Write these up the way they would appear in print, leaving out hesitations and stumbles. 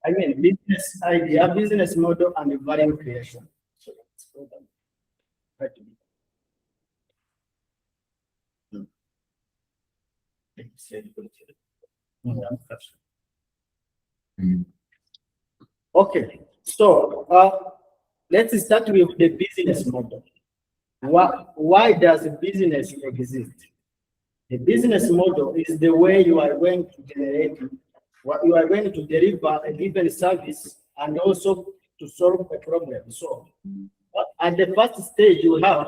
I mean, business idea, business model, and value creation. So let's go down. Right. Okay, so let's start with the business model. Why does a business exist? The business model is the way you are going to generate, what you are going to deliver a given service and also to solve a problem. So at the first stage, we have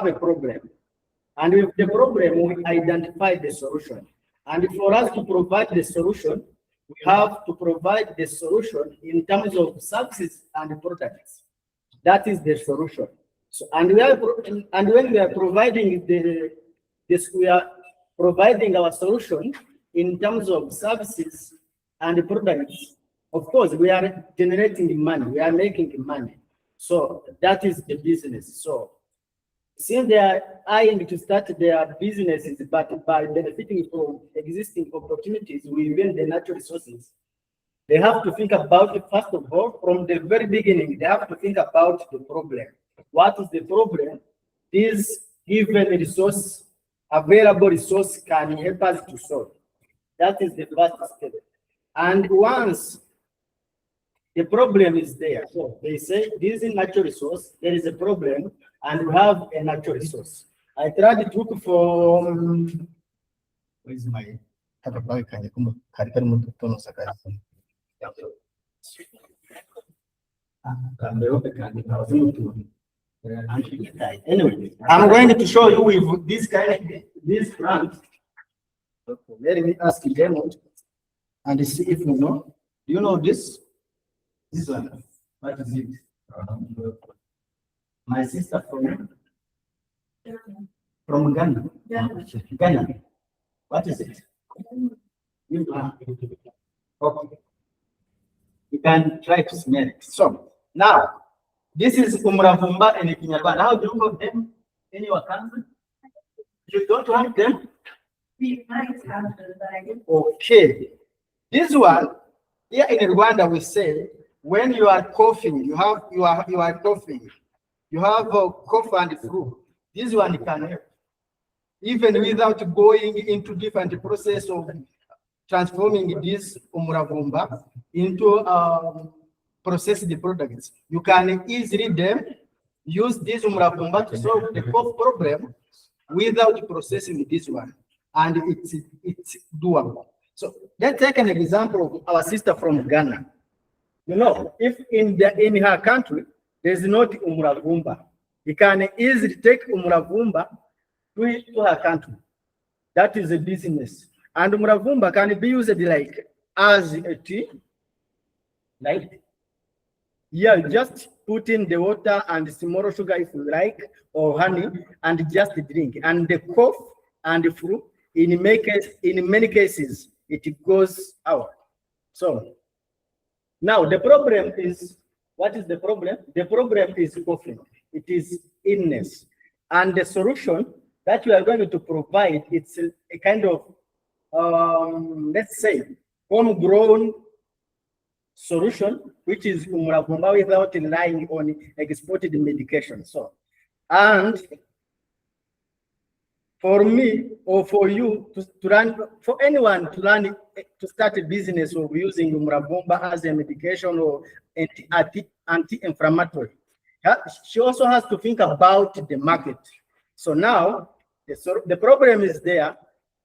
a problem. And with the problem, we identify the solution. And for us to provide the solution, we have to provide the solution in terms of services and products. That is the solution. So, and when we are providing we are providing our solution in terms of services and products. Of course, we are generating money. We are making money. So that is the business. So since they are eyeing to start their businesses, but by benefiting from existing opportunities within the natural resources, they have to think about it, first of all, from the very beginning, they have to think about the problem. What is the problem? This given resource, available resource can help us to solve. That is the first step. And once the problem is there, so they say this is a natural resource, there is a problem, and we have a natural resource. I tried to look for where is my anyway, I'm going to show you with this plant. Okay, let me ask you demo and see if you know. Do you know this? This one. What is it? My sister from Ghana. Ghana. What is it? Okay. You can try to smell it. So now, this is umuravumba and Kinyarwanda. How do you call them in your country? You don't have them? We might have them, but I don't. Okay. This one, here in Rwanda, we say when you are coughing, you are coughing. You have a cough and flu. This one can help. Even without going into different process of transforming this umuravumba into processed products. You can easily use this umuravumba to solve the cough problem without processing this one. And it's doable. So let's take an example of our sister from Ghana. You know, if in her country, there's not umuravumba, you can easily take umuravumba to her country. That is a business. And umuravumba can be used like as a tea, like, yeah, just put in the water and small sugar if you like, or honey, and just drink. And the cough and the flu, in many cases, it goes out. So now the problem is, what is the problem? The problem is coughing. It is illness. And the solution that we are going to provide, it's a kind of, let's say, homegrown solution, which is umuravumba without relying on exported medication. So, and for me or for you to run, for anyone to start a business of using umuravumba as a medication or anti-inflammatory, she also has to think about the market. So now the problem is there,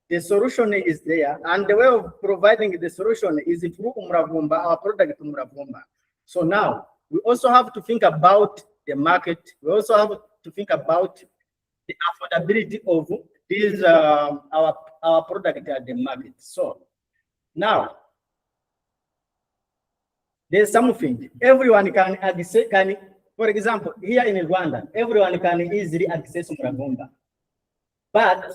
the solution is there, and the way of providing the solution is through umuravumba, our product umuravumba. So now we also have to think about the market. We also have to think about the affordability of these our product at the market. So now there's something everyone can access. For example, here in Rwanda, everyone can easily access umuravumba. But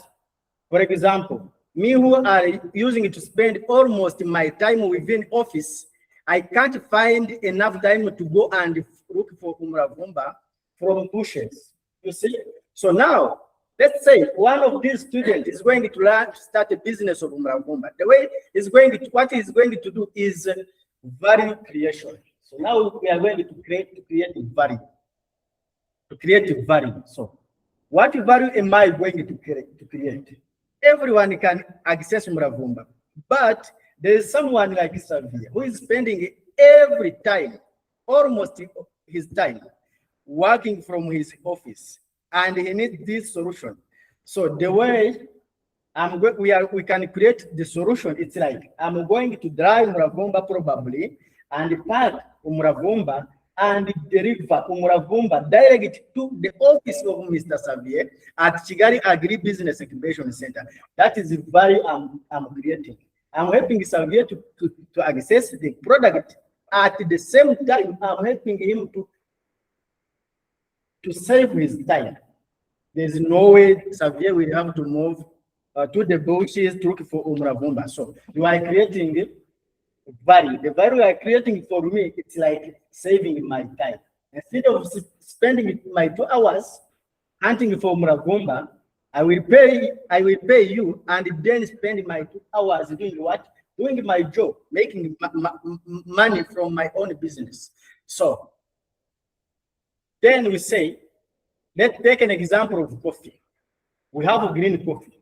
for example, me who are using it to spend almost my time within office, I can't find enough time to go and look for umuravumba from bushes. You see? So now, let's say one of these students is going to learn to start a business of umuravumba. The way is going to, what he's going to do is value creation. So now we are going to create value. To create value. So what value am I going to create? Everyone can access Umuravumba, but there is someone like Xavier who is spending every time, almost his time, working from his office, and he needs this solution. So the way we can create the solution, it's like I'm going to drive Umuravumba probably and pack Umuravumba and deliver Umuravumba direct to the office of Mr. Xavier at Kigali Agribusiness Incubation Center. That is the value I'm creating. I'm helping Xavier to access the product. At the same time, I'm helping him to save his time. There's no way Xavier will have to move to the bushes to look for Umuravumba. So you are creating value. The value you are creating for me, it's like saving my time. Instead of spending my 2 hours hunting for Umuravumba, I will pay you and then spend my 2 hours doing what? Doing my job, making money from my own business. So then we say, let's take an example of coffee. We have a green coffee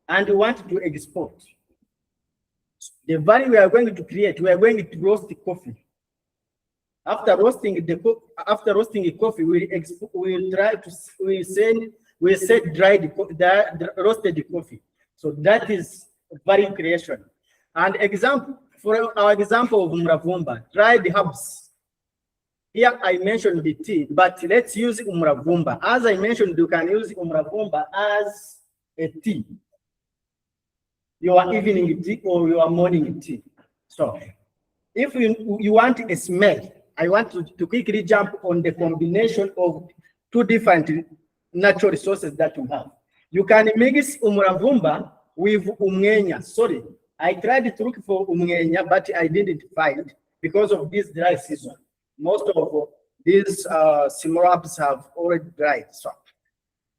and we want to export. The value we are going to create, we are going to roast the coffee. After roasting the coffee, we set dried roasted coffee. So that is value creation. And for our example of Umuravumba, dried herbs. Here I mentioned the tea, but let's use Umuravumba. As I mentioned, you can use Umuravumba as a tea. Your evening tea or your morning tea. So if you want a smell, I want to quickly jump on the combination of 2 different natural resources that you have. You can mix Umuravumba with umwenya. Sorry, I tried to look for umwenya, but I didn't find because of this dry season. Most of these syrups have already dried. So,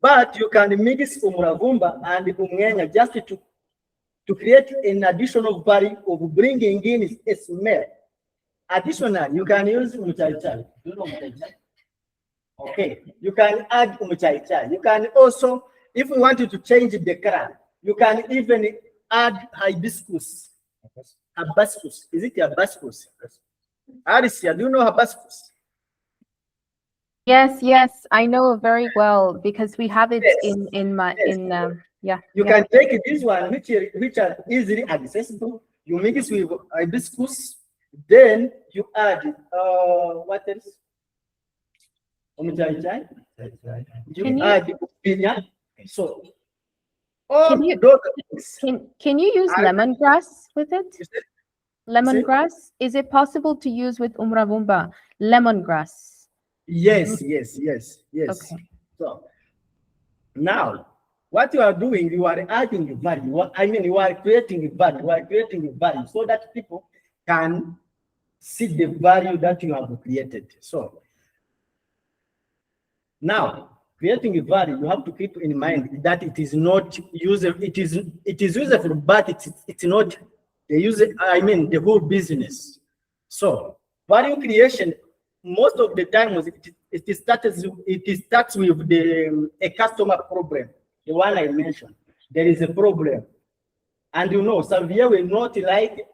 but you can mix Umuravumba and umwenya just to create an additional value of bringing in a smell. Additionally, you can use umuchaichai. Do you know umuchaichai? Okay, you can add umuchaichai. You can also, if you wanted to change the color, you can even add hibiscus. Hibiscus. Is it hibiscus? Alicia, do you know hibiscus? Yes, I know very well because we have it yeah. You can take this one, which are easily accessible. You mix with hibiscus, then you add what else? You add pinya. So can you use lemongrass with it? Lemongrass? Is it possible to use with Umuravumba lemongrass? Yes. Okay. So now, what you are doing, you are adding value. You are creating value. You are creating value so that people can see the value that you have created. So now, creating value, you have to keep in mind that it is not useful. It is useful, but it's not the user. The whole business. So value creation, most of the time, it starts with a customer problem. The one I mentioned, there is a problem, and Xavier will not like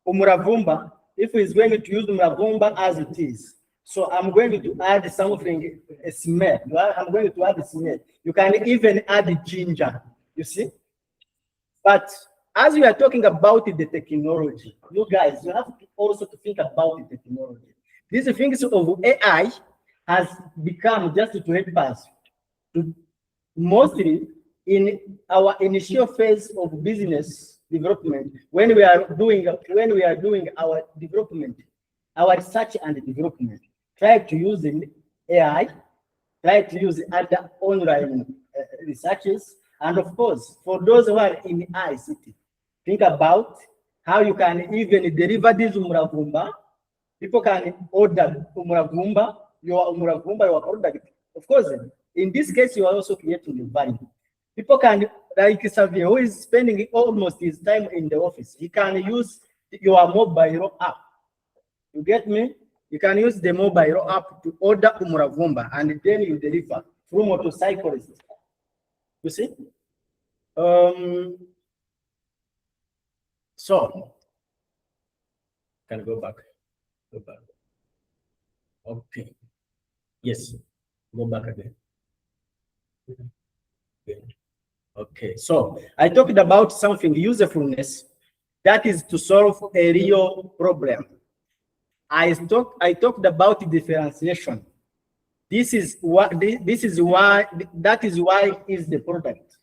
Umuravumba if he's going to use Umuravumba as it is. So I'm going to add something, a smell. I'm going to add a smell. You can even add ginger, you see. But as we are talking about the technology, you guys, you have to also think about the technology. These things of AI has become just to help us. Mostly in our initial phase of business development, when we are doing our development, our research and development, try to use AI, try to use other online researches, and of course, for those who are in ICT, think about how you can even deliver this Umuravumba. People can order your product. Of course, in this case, you are also creating the value. People can, like Xavier, who is spending almost his time in the office, he can use your mobile app. You get me? You can use the mobile app to order umuravumba, and then you deliver through motorcyclists. You see? So, can go back. Go back. Okay. Yes. Go back again. Okay. So I talked about something usefulness that is to solve a real problem. I talked about differentiation. That is why is the product.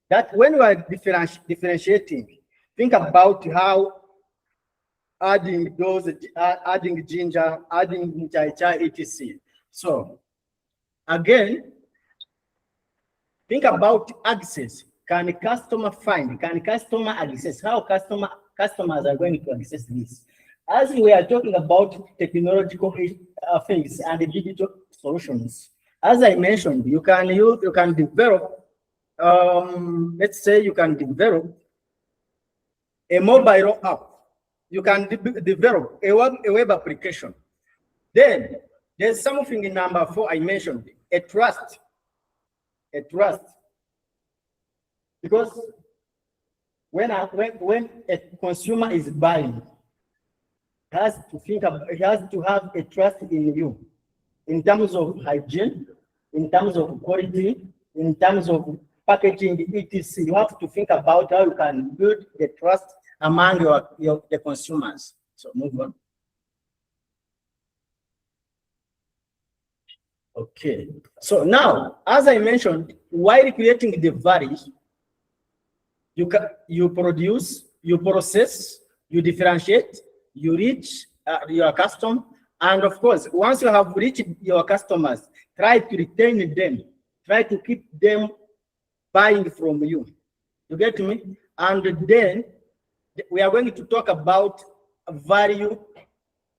That when you are differentiating, think about how adding ginger, adding chai, etc. So again, think about access. Can customer find? Can customer access? How customers are going to access this? As we are talking about technological things and digital solutions, as I mentioned, you can develop. Let's say you can develop a mobile app. You can develop a web application. Then there's something in number 4 I mentioned, a trust. A trust. Because when a consumer is buying, he has to have a trust in you, in terms of hygiene, in terms of quality, in terms of packaging, etc. You have to think about how you can build the trust among the consumers. So move on. Okay. So now, as I mentioned, while creating the value, you produce, you process, you differentiate, you reach your customer, and of course, once you have reached your customers, try to retain them, try to keep them buying from you. You get me? And then we are going to talk about value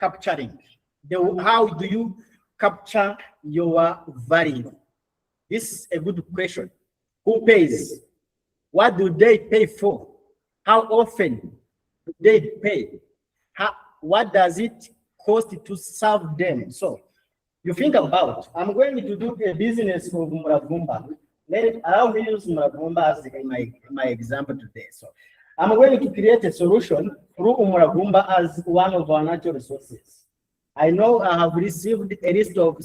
capturing. How do you capture your value? This is a good question. Who pays? What do they pay for? How often do they pay? What does it cost to serve them? So you think about, I'm going to do a business of umuravumba. I'll use umuravumba as my example today. So I'm going to create a solution through umuravumba as one of our natural resources. I know I have received a list of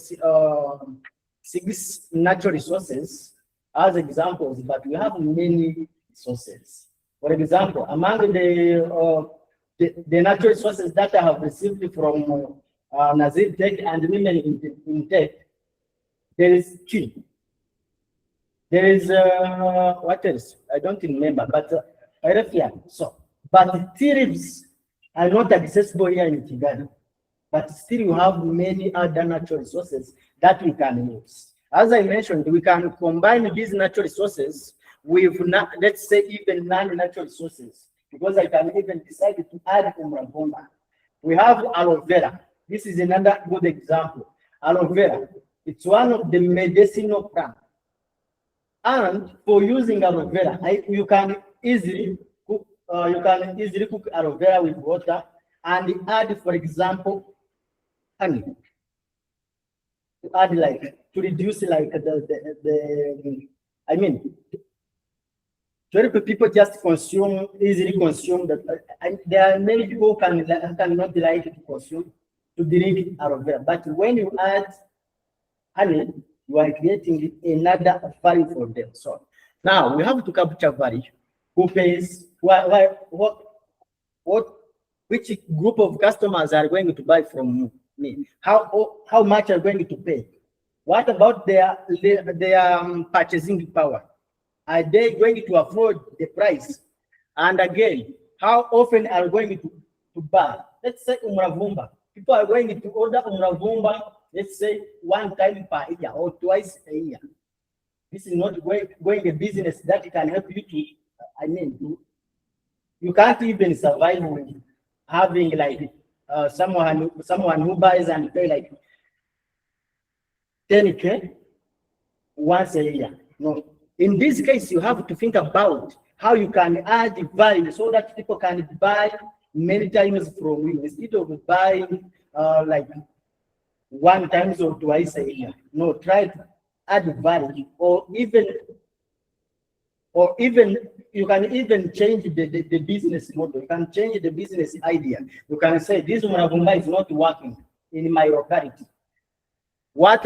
6 natural resources as examples, but we have many sources. For example, among the natural resources that I have received from Nazli Tech and women in tech, there is tea. There is what else? I don't remember, but so, but tea leaves are not accessible here in Kigali. But still, you have many other natural resources that we can use. As I mentioned, we can combine these natural resources with, let's say, even non-natural resources, because I can even decide to add umuravumba. We have aloe vera. This is another good example. Aloe vera, it's one of the medicinal plants. And for using aloe vera, you can easily cook aloe vera with water and add, for example, honey. To add to reduce to help people just easily consume that. There are many people who cannot like to consume, to drink aloe vera. But when you add honey, you are creating another value for them. So now we have to capture value. Who pays? Which group of customers are going to buy from me? How much are going to pay? What about their purchasing power? Are they going to afford the price? And again, how often are going to buy? Let's say umuravumba. People are going to order umuravumba, let's say 1 time per year or twice a year. This is not going a business that can help you to, you can't even survive with having someone who buys and pay 10K once a year. No, In this case, you have to think about how you can add value so that people can buy many times from you instead of buying like one time or twice a year. No, try to add value, or even you can even change the business model. You can change the business idea. You can say this Muravumba is not working in my locality. What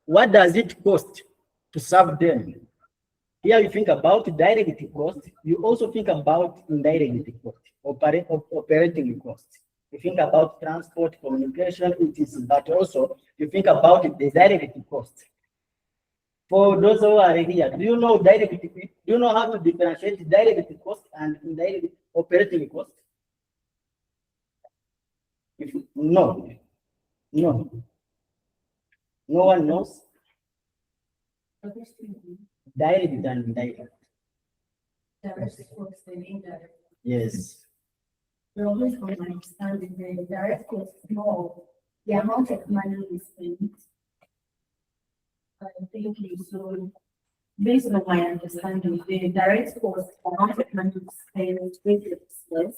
does it cost to serve them? Here you think about direct cost. You also think about indirect cost, operating cost. You think about transport, communication, but also you think about the direct cost. For those who are here, do you know how to differentiate direct cost and indirect operating cost? No one knows. Direct and indirect. Direct cost and indirect. Yes. Always from my understanding, the direct cost is more the amount of money we spend. Thank you. So, based on my understanding, the direct cost, the amount of money we spend with the business,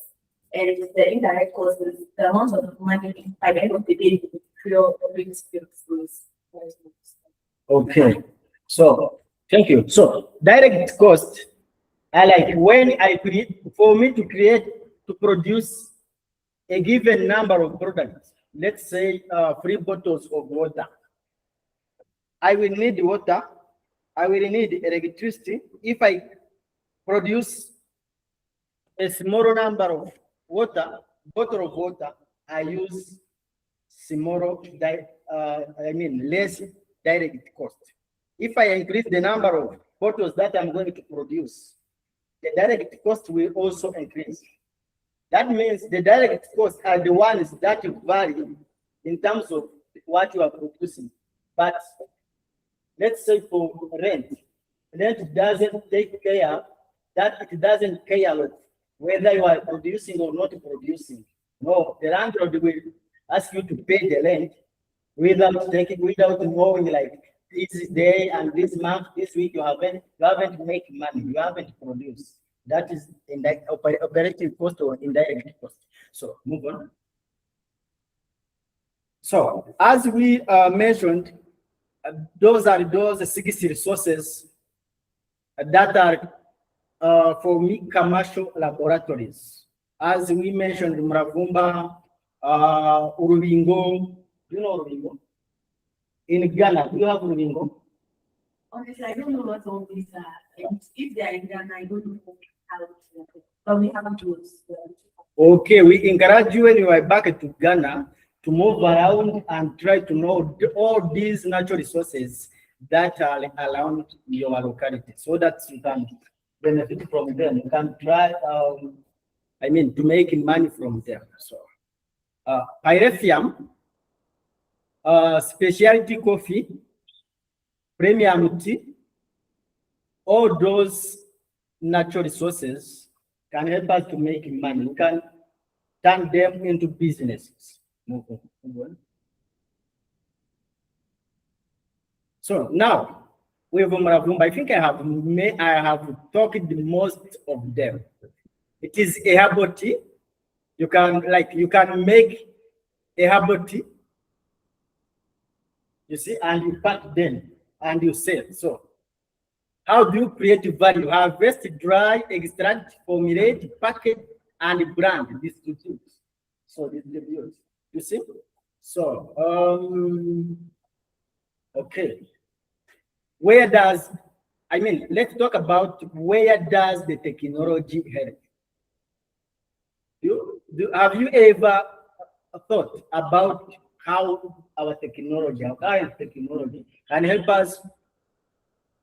and the indirect cost is the amount of money by the end of the day to brings business. Okay. So, thank you. So, direct cost, I like when I create, for me to produce a given number of products, let's say 3 bottles of water. I will need water, I will need electricity. If I produce a smaller number of bottle of water, I use less direct cost. If I increase the number of bottles that I'm going to produce, the direct cost will also increase. That means the direct costs are the ones that vary in terms of what you are producing. But let's say for rent doesn't take care that it doesn't care of whether you are producing or not producing. No, the landlord will ask you to pay the rent without knowing like this day and this month, this week you haven't made money, you haven't produced. That is indirect operating cost or indirect cost. So move on. So as we mentioned, those are those 6 resources that are for me commercial laboratories. As we mentioned, Muravumba, Urubingo. Do you know Urubingo? In Ghana, do you have Urubingo? Honestly, I don't know what all these are. If they are in Ghana, I don't know how to, but we have those. Okay, we encourage you when you are back to Ghana to move around and try to know all these natural resources that are around your locality so that you can benefit from them. You can try, to make money from them. So, Pyrethium, specialty coffee, premium tea, all those natural resources can help us to make money. We can turn them into businesses. Move on. So now with Muravumba, I think I have talked the most of them. It is a herbal tea. You can make a herbal tea, you see, and you pack them and you sell. So how do you create value? Harvest, dry, extract, formulate, package, and brand, distribute. So distribute. You see? So okay. Let's talk about where does the technology help? Have you ever thought about how our current technology can help us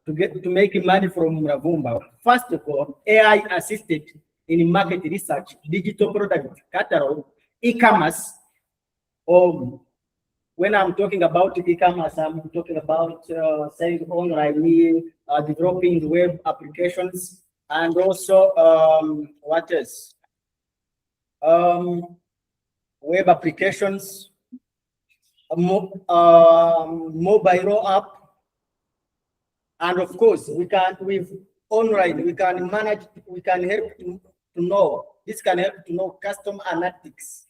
to make money from Muravumba? First of all, AI assisted in market research, digital product catalog, e-commerce. When I'm talking about e-commerce, I'm talking about selling online, developing web applications, and also what else? Web applications, mobile app, And of course, we can, with online, we can manage, we can help to know, this can help to know customer analytics.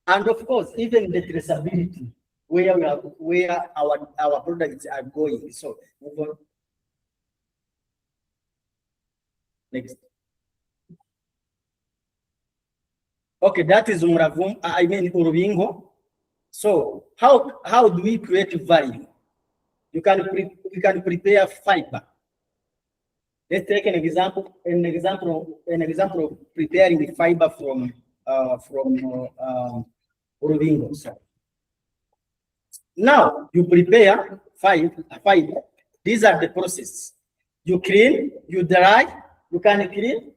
And of course, even the traceability, where we are, where our products are going. So move on. Next. Okay, that is Umuravumba, I mean Urubingo. So how do we create value? You can prepare fiber. Let's take an example of preparing the fiber from Urubingo. So now you prepare fiber. These are the process. You clean, you dry, you can clean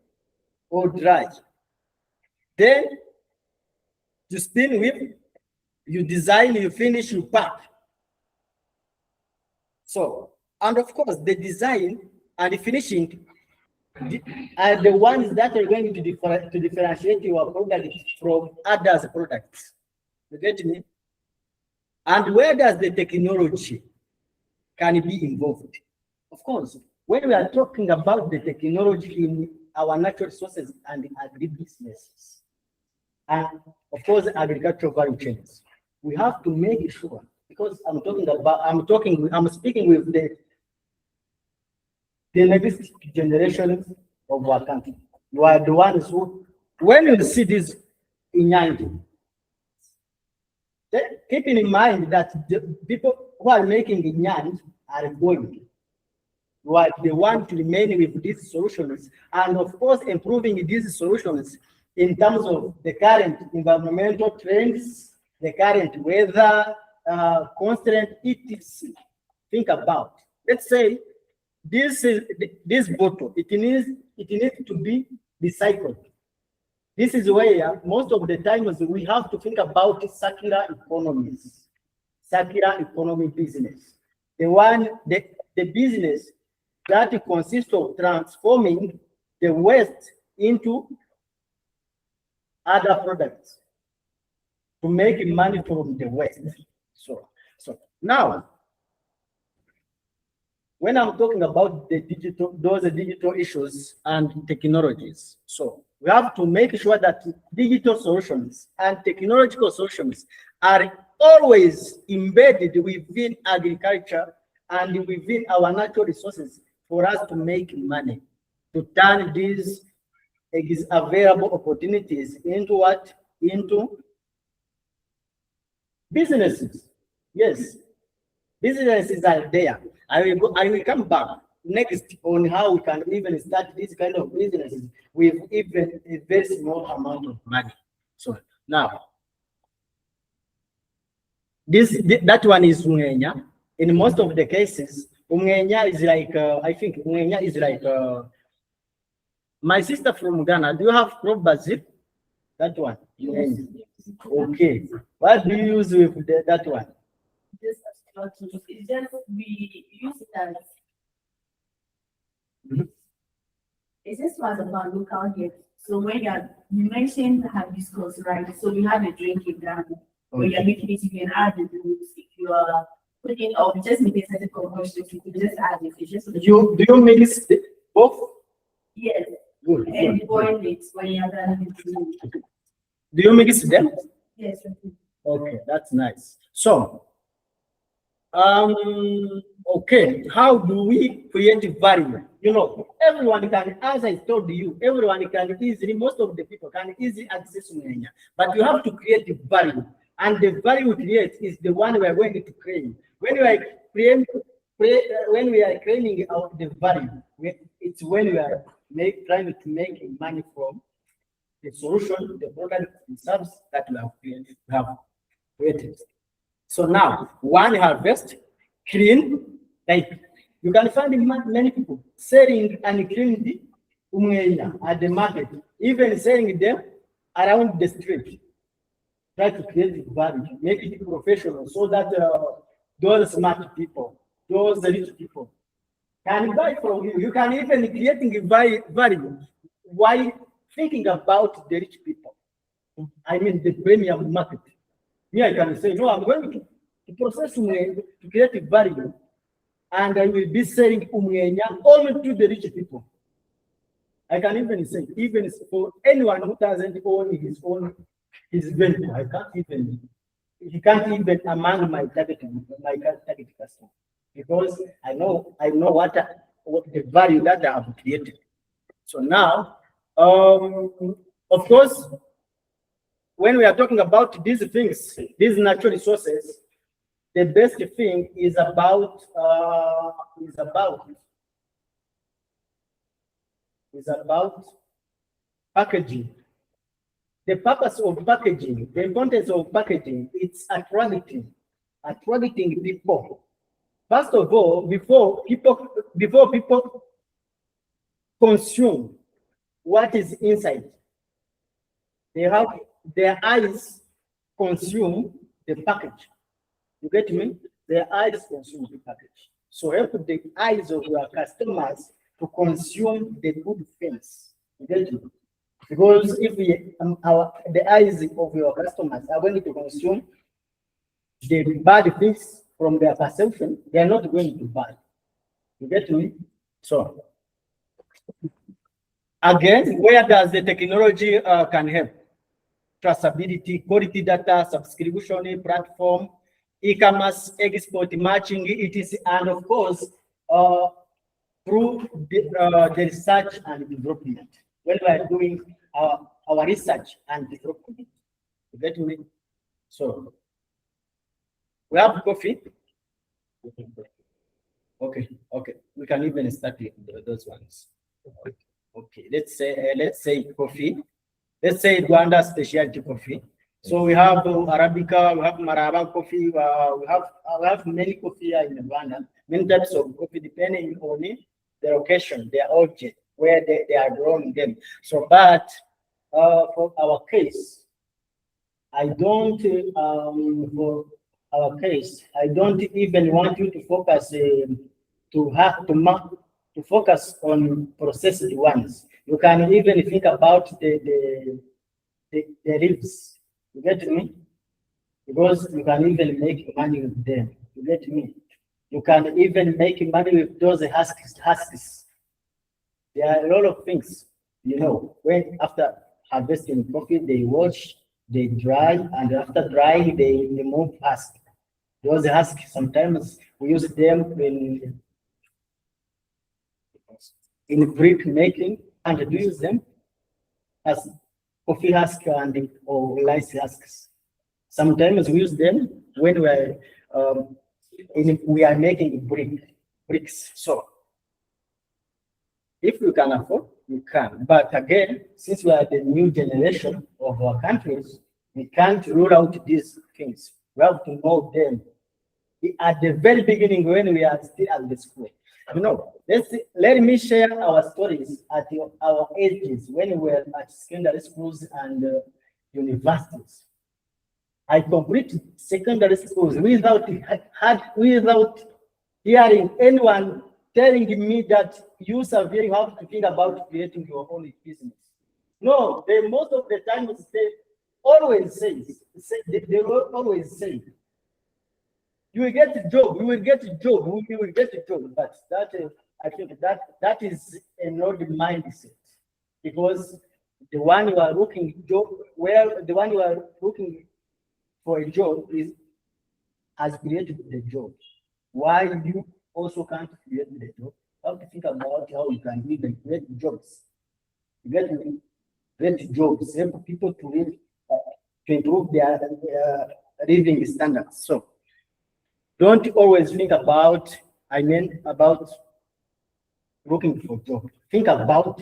or dry. Then you spin whip, you design, you finish, you pack. So, and of course, the design and the finishing are the ones that are going to differentiate your product from others' products. You get me? And where does the technology can be involved? Of course, when we are talking about the technology in our natural resources and agribusinesses, and of course, agricultural value chains, we have to make sure, because I'm speaking with the next generation of our country. You are the ones who, when you see this in Nyanji, keeping in mind that the people who are making the Nyanji are going. What they want to remain with these solutions, and of course, improving these solutions in terms of the current environmental trends, the current weather, constant etc. Think about. Let's say this bottle. It needs to be recycled. This is where most of the times we have to think about circular economies, circular economy business. The business that consists of transforming the waste into other products to make money from the waste. So now, when I'm talking about those digital issues and technologies, so we have to make sure that digital solutions and technological solutions are always embedded within agriculture and within our natural resources for us to make money, to turn these available opportunities into what? Into businesses. Yes, businesses are there. I will come back next on how we can even start this kind of businesses with even a very small amount of money. So now, that one is Umwenya. In most of the cases, Umwenya is like, I think Umwenya is like, my sister from Ghana, do you have crop basil? That one? Yes. Okay. What do you use with that one? It's just we use it as it's just as a local gift. So when you mentioned hibiscus, right? So you have a drink in Ghana. When you're making it, you can add the roots. If you are putting or just making certain commercials, you can just add it. It's just do you mix both? Yes. Good. And boil it when you're done. Do you mix them? Yes. Okay, that's nice. So, okay, how do we create value? You know, everyone can, as I told you, everyone can easily, most of the people can easily access Umwenya, but you have to create the value, and the value we create is the one we are going to create. When we are creating out the value, it's when we are trying to make money from the solution, the product, and service that we have created. So now, one harvest, clean, like you can find many people selling and cleaning the Umwenya at the market, even selling them around the street. Try to create value, make it professional, so that those smart people, those rich people can buy from you. You can even creating value while thinking about the rich people. I mean the premium market. Here I can say, no, I'm going to process to create value and I will be selling umwenya only to the rich people. I can even say, even for anyone who doesn't own his vehicle, he can't even among my target customer, because I know what the value that I have created. So now, of course, when we are talking about these things, these natural resources, the best thing is about packaging. The purpose of packaging, the importance of packaging, it's attracting people. First of all, before people consume what is inside, they have their eyes consume the package. You get me? Their eyes consume the package. So help the eyes of your customers to consume the good things. You get me? Because if the eyes of your customers are going to consume the bad things from their perception, they are not going to buy. You get me? So again, where does the technology can help? Traceability, quality data, subscription platform, e-commerce, export matching, etc., and of course, through the research and development. When we are doing our research and development, you get me? So we have coffee. Okay, we can even start with those ones. Okay, let's say coffee. Let's say Rwanda specialty coffee. So we have Arabica, we have Maraba coffee, we have many coffee here in Rwanda, many types of coffee depending on the location, their object, where they are growing them. So, but for our case, I don't even want you to focus to focus on processed ones. You can even think about the leaves. You get me? Because you can even make money with them. You get me? You can even make money with those husks. There are a lot of things, when after harvesting coffee, they wash, they dry, and after drying, they remove husk. Those husks, sometimes we use them in brick making, and we use them as coffee husk or rice husks. Sometimes we use them when we are making bricks. So if you can afford, you can. But again, since we are the new generation of our countries, we can't rule out these things. We have to know them at the very beginning when we are still at the school. Let me share our stories at our ages when we were at secondary schools and universities. I completed secondary schools without hearing anyone telling me that you have to think about creating your own business. No, most of the time they always say, you will get a job, you will get a job, you will get a job. But that I think that is an old mindset, because the one you are looking for a job has created the job. Why you also can't create the job? You have to think about how you can even create jobs. You get jobs, help people to improve their living standards. So don't always think about looking for jobs. Think about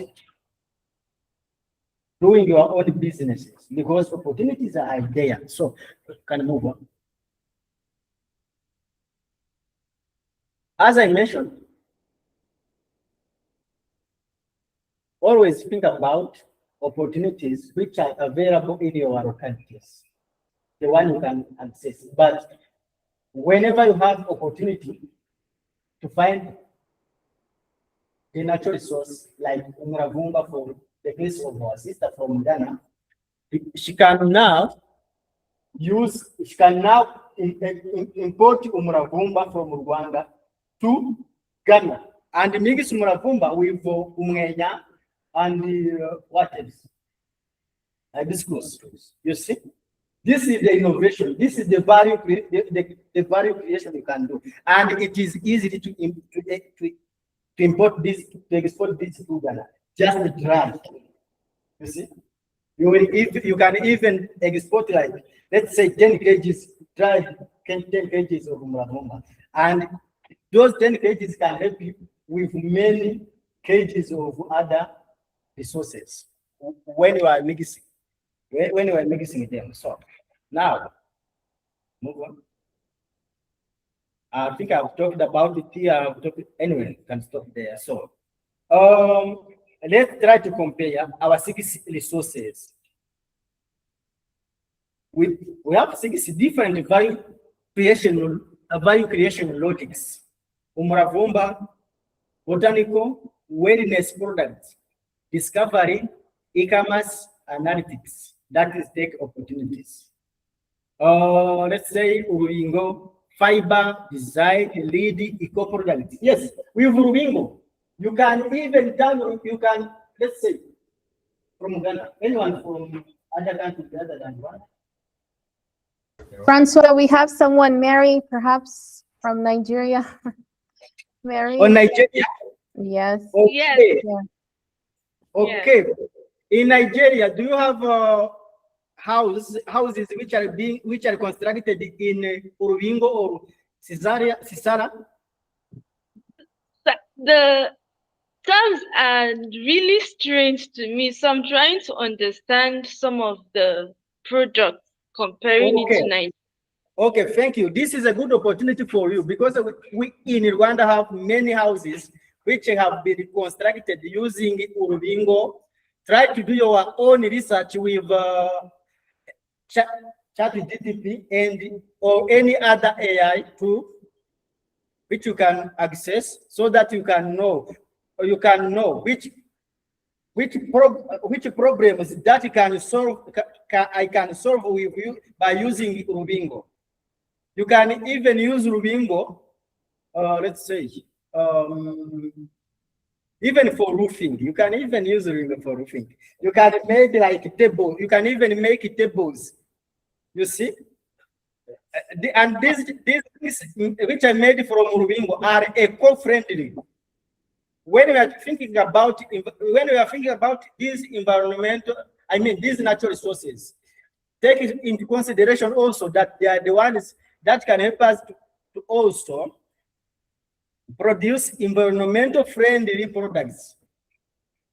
doing your own businesses, because opportunities are there. So can move on. As I mentioned, always think about opportunities which are available in your localities, the one you can access. But whenever you have opportunity to find a natural resource like Umuravumba, for the case of our sister from Ghana, she can now import Umuravumba from Rwanda to Ghana and mix umuravumba with umwenya and what else? Hibiscus. You see, this is the innovation. This is the value value creation you can do, and it is easy to import this, to export this to Ghana. Just dry. You see, you can even export like, let's say 10 kgs dry, 10 kgs of umuravumba, and those 10 kgs can help you with many kgs of other resources when you are mixing. When you are mixing them. So now, move on. I think I've talked about it here. Anyway, can stop there. So, let's try to compare our 6 resources. We have 6 different value creation logics: umuravumba, botanical, wellness products, discovery, e-commerce, analytics. That is tech opportunities. Let's say Urubingo, fiber, design, lead, eco products. Yes, with Urubingo, you can even tell, you can, let's say, from Ghana, anyone from other countries other than one. Francois, we have someone, Mary, perhaps from Nigeria. Mary? Oh, Nigeria? Yes. Okay. Yes. Yeah. Okay. In Nigeria, do you have houses which are constructed in Urubingo or Sisara? The terms are really strange to me, so I'm trying to understand some of the products, comparing it to Nigeria. Okay, thank you. This is a good opportunity for you because we in Rwanda have many houses which have been constructed using Urubingo. Try to do your own research with ChatGPT and or any other AI tool which you can access, so that you can know, or you can know which problems that you can solve. I can solve with you by using Urubingo. You can even use Urubingo. Let's say. Even for roofing, you can even use Urubingo for roofing. You can make like tables. You can even make tables. You see, and these which I made from Urubingo are eco-friendly. When we are thinking about these environmental, I mean these natural resources, take into consideration also that they are the ones that can help us to also produce environmental friendly products.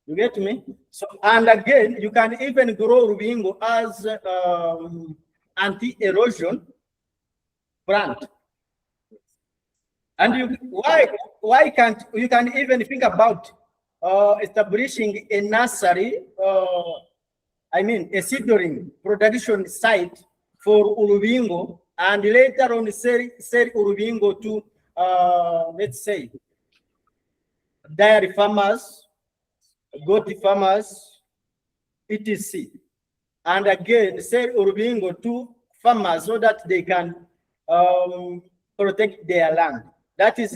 You get me? So, and again, you can even grow Urubingo as anti-erosion plant. And why can't you can even think about establishing a nursery, I mean a seedling production site for Urubingo, and later on sell Urubingo to let's say dairy farmers, goat farmers, etc. And again, sell Urubingo to farmers so that they can protect their land. That is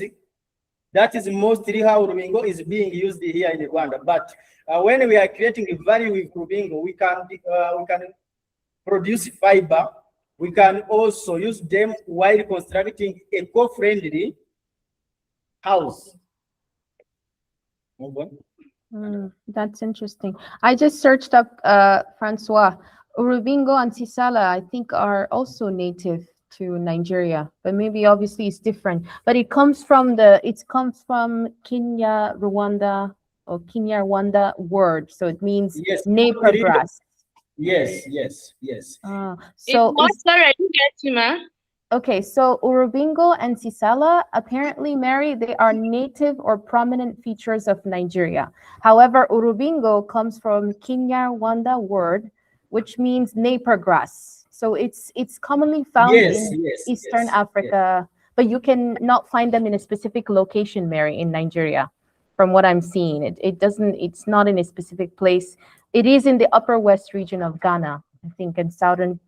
mostly how Urubingo is being used here in Rwanda. But when we are creating a value with Urubingo, we can produce fiber. We can also use them while constructing eco-friendly house. That's interesting. I just searched up Francois. Urubingo and Sisala, I think, are also native to Nigeria, but maybe obviously it's different. But it comes from Kenya Rwanda or Kenya Rwanda word, so it means neighbor grass. Yes. So Sorry, I didn't get you, ma. Okay, so Urubingo and Sisala, apparently, Mary, they are native or prominent features of Nigeria. However, Urubingo comes from Kenya Rwanda word, which means neighbor grass. So it's commonly found in Eastern Africa, but you can not find them in a specific location, Mary, in Nigeria. From what I'm seeing, it's not in a specific place. It is in the upper west region of Ghana, I think, in southern.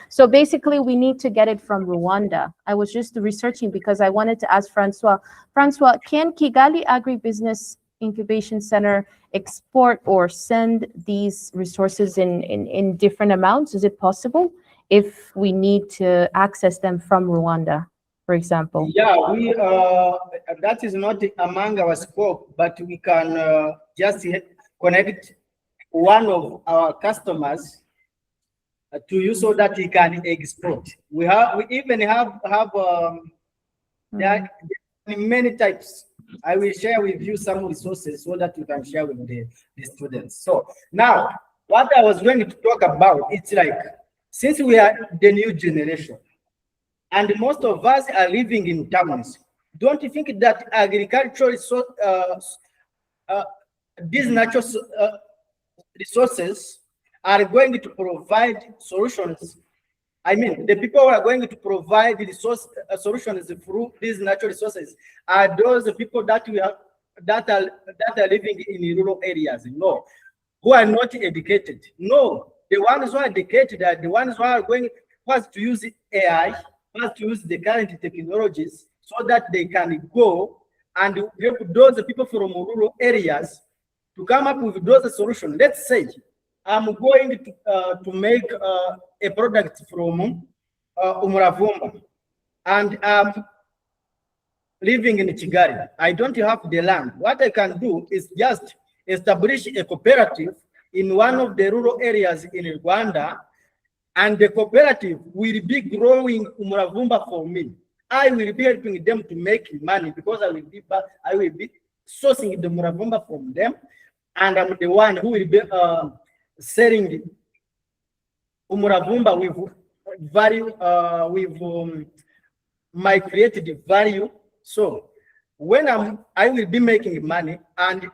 So basically, we need to get it from Rwanda. I was just researching because I wanted to ask Francois. Francois, can Kigali Agribusiness Incubation Center export or send these resources in different amounts? Is it possible if we need to access them from Rwanda, for example? Yeah, we that is not among our scope, but we can just connect one of our customers to you so that we can export. We even have there are many types. I will share with you some resources so that you can share with the students. So now, what I was going to talk about, it's like, since we are the new generation, and most of us are living in towns, don't you think that agriculture is so, these natural resources are going to provide solutions? I mean, the people who are going to provide the solutions through these natural resources are those people that are living in rural areas. No, who are not educated. No, the ones who are educated are the ones who are going first to use AI, first to use the current technologies, so that they can go and help those people from rural areas to come up with those solutions. Let's say I'm going to make a product from umuravumba, and I'm living in Kigali. I don't have the land. What I can do is just establish a cooperative in one of the rural areas in Rwanda, and the cooperative will be growing umuravumba for me. I will be helping them to make money because I will be sourcing the umuravumba from them, and I'm the one who will be selling umuravumba with value, with my created value. So when I will be making money, and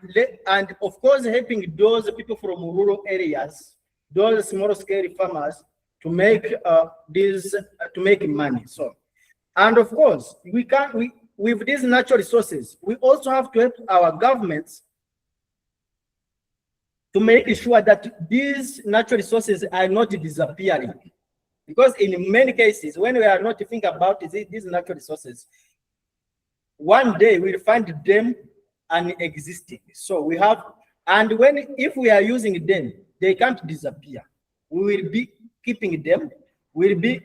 of course helping those people from rural areas, those small scale farmers, to make to make money. So, and of course with these natural resources, we also have to help our governments to make sure that these natural resources are not disappearing. Because in many cases, when we are not thinking about these natural resources, one day we'll find them unexisting. So we have, and if we are using them, they can't disappear. We will be keeping them. We'll be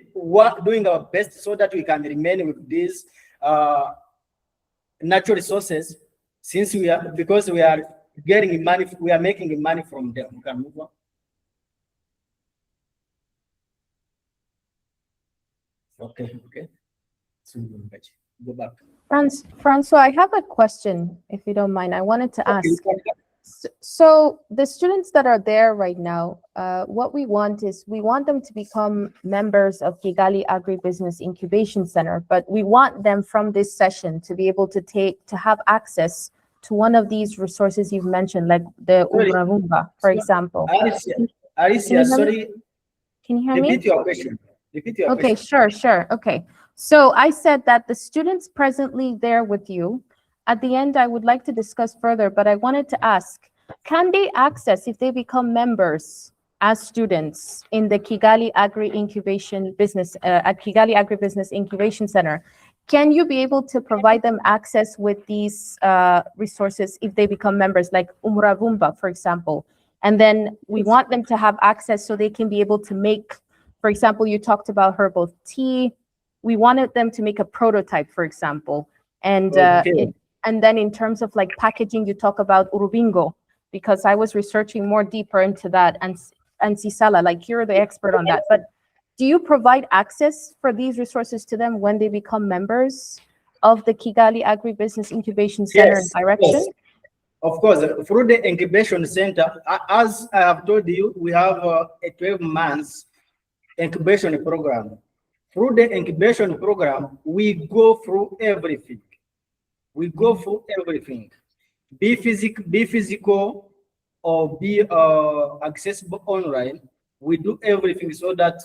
doing our best so that we can remain with these natural resources, because we are getting money, we are making money from them. We can move on. Okay. So go back. Francois, I have a question, if you don't mind. I wanted to ask. So the students that are there right now, what we want is we want them to become members of Kigali Agribusiness Incubation Center, but we want them from this session to be able to have access to one of these resources you've mentioned, like the umuravumba, for example. Alicia, sorry. Can you hear me? Repeat your question. Okay, sure. Okay. So I said that the students presently there with you, at the end, I would like to discuss further, but I wanted to ask, can they access, if they become members as students in the Kigali Kigali Agribusiness Incubation Center, can you be able to provide them access with these resources if they become members, like umuravumba, for example? And then we want them to have access so they can be able to make, for example, you talked about herbal tea. We wanted them to make a prototype, for example. And and then in terms of like packaging, you talk about urubingo, because I was researching more deeper into that, and Sisala, like you're the expert on that. But do you provide access for these resources to them when they become members of the Kigali Agribusiness Incubation Center direction? Yes. Of course, through the incubation center, as I have told you, we have a 12 months incubation program. Through the incubation program, we go through everything. Be physical or be accessible online. We do everything so that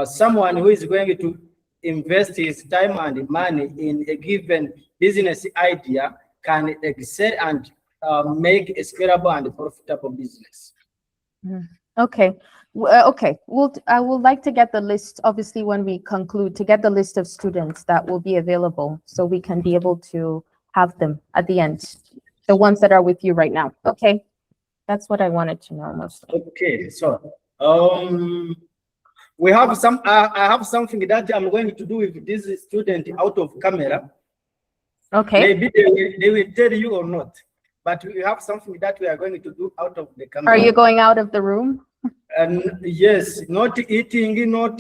someone who is going to invest his time and money in a given business idea can excel and make a scalable and profitable business. Okay, Okay, I would like to get the list, obviously, when we conclude, to get the list of students that will be available so we can be able to have them at the end, the ones that are with you right now. Okay, that's what I wanted to know mostly. Okay, so we have some. I have something that I'm going to do with this student out of camera. Okay, Maybe they will tell you or not, but we have something that we are going to do out of the camera. are you going out of the room? And yes, not eating, not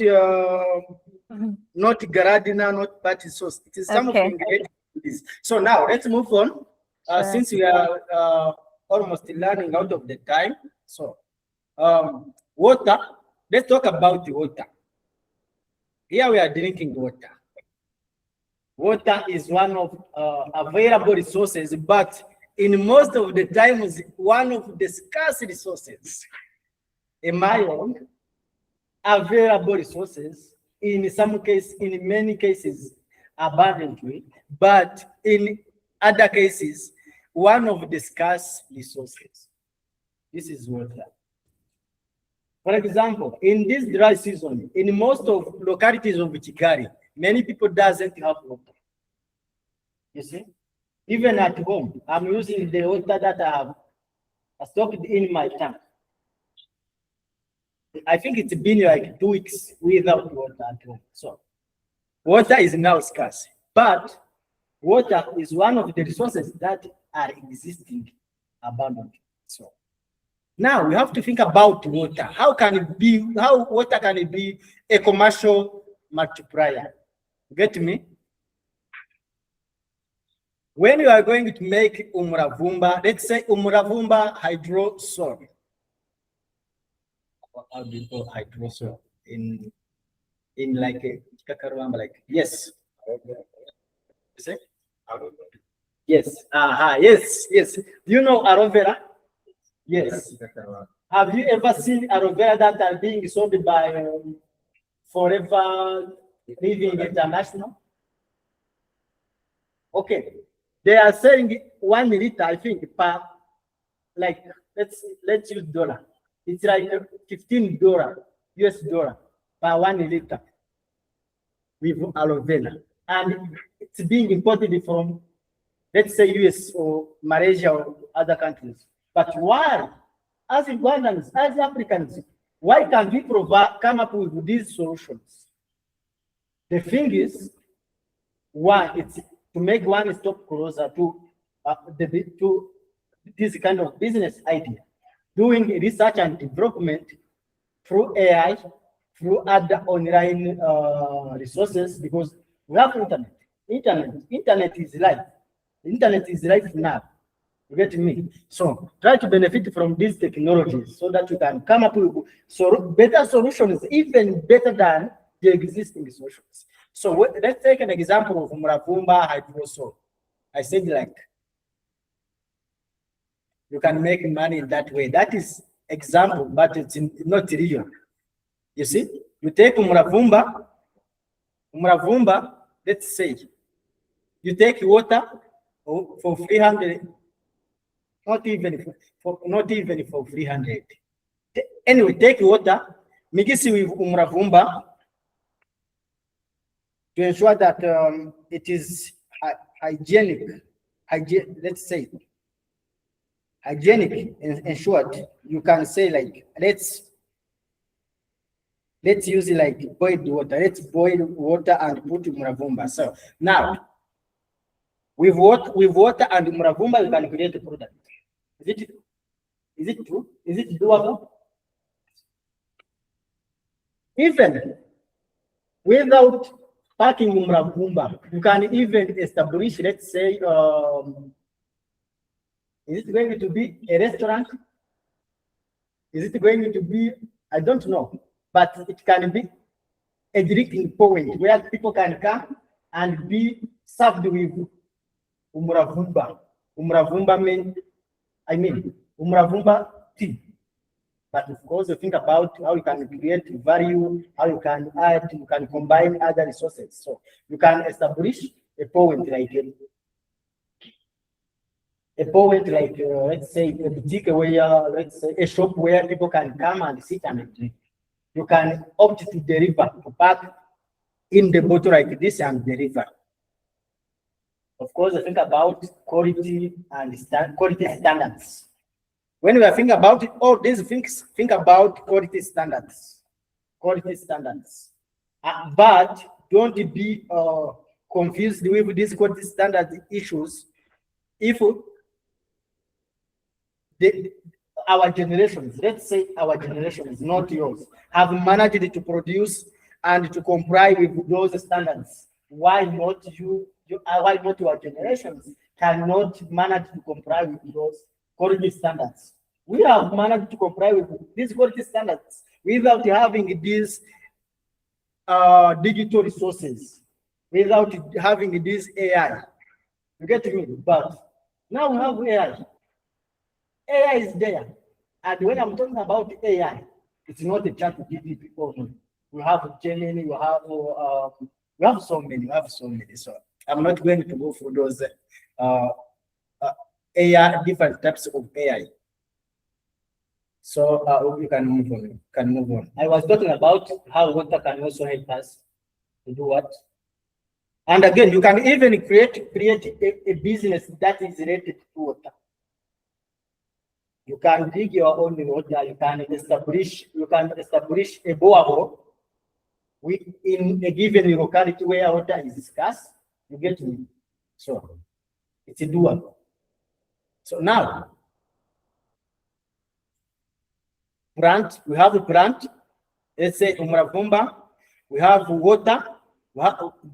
gardening, not party sauce. It is something related to this. So now let's move on. Sure. Since we are almost running out of the time, so water. Let's talk about the water. Here we are drinking water. Water is one of available resources, but in most of the times, one of the scarce resources. Am I wrong? Available resources, in some cases, in many cases, abundantly, but in other cases, one of the scarce resources. This is water. For example, in this dry season, in most of localities of Kigali, many people doesn't have water. You see, even at home, I'm using the water that I have stocked in my tank. I think it's been like 2 weeks without water at home. So water is now scarce, but water is one of the resources that are existing abundantly. So now we have to think about water. How water can be a commercial multiplier? Get me? When you are going to make umuravumba, let's say umuravumba hydrosol. How do you call hydrosol in like a Rwanda? Like yes. Say? Yes. Yes. Do you know aloe vera? Yes. Have you ever seen aloe vera that are being sold by Forever Living International? Okay. They are selling 1 liter, I think, per, like, let's use dollar. It's like $15 US dollar per 1 liter with aloe vera. And it's being imported from, let's say, US or Malaysia or other countries. But why, as Rwandans, as Africans, why can't we come up with these solutions? The thing is, one, it's to make one step closer to this kind of business idea, doing research and development through AI, through other online resources, because we have internet. Internet is life. Internet is life now. You get me? So try to benefit from these technologies so that you can come up with better solutions, even better than the existing solutions. So let's take an example of umuravumba hydrosol. I said, like, you can make money in that way. That is example, but it's not real. You see, you take umuravumba, let's say, you take water for 300, not even for 300. Anyway, take water, mix it with umuravumba, to ensure that it is hygienic, let's say, hygienic in short. You can say, like, let's use it like boiled water. Let's boil water and put umuravumba. So now, with water and umuravumba, you can create a product. Is it true? Is it doable? Even without packing umuravumba, you can even establish, let's say, is it going to be a restaurant? Is it going to be, I don't know, but it can be a drinking point where people can come and be served with umuravumba. Umuravumba means, umuravumba tea. But of course, you think about how you can create value, how you can add, you can combine other resources. So you can establish a point like let's say a boutique where, let's say a shop where people can come and sit and drink. you can opt to deliver, to pack in the bottle like this and deliver. Of course, think about quality and quality standards. When we are thinking about all these things, think about quality standards. Quality standards. But don't be confused with these quality standard issues if our generations, let's say our generations, not yours, have managed to produce and to comply with those standards. Why not why not your generations cannot manage to comply with those quality standards? We have managed to comply with these quality standards without having these digital resources, without having this AI. You get me? But now we have AI. AI is there. And when I'm talking about AI, it's not a chat GPT only. We have Gemini, we have so many. So I'm not going to go through those AI, different types of AI. So you can move on. I was talking about how water can also help us to do what? And again, you can even create a business that is related to water. You can dig your own water. You can establish a borehole in a given locality where water is scarce. You get me? So it's doable. So now, we have a plant. Let's say Umuravumba. We have water.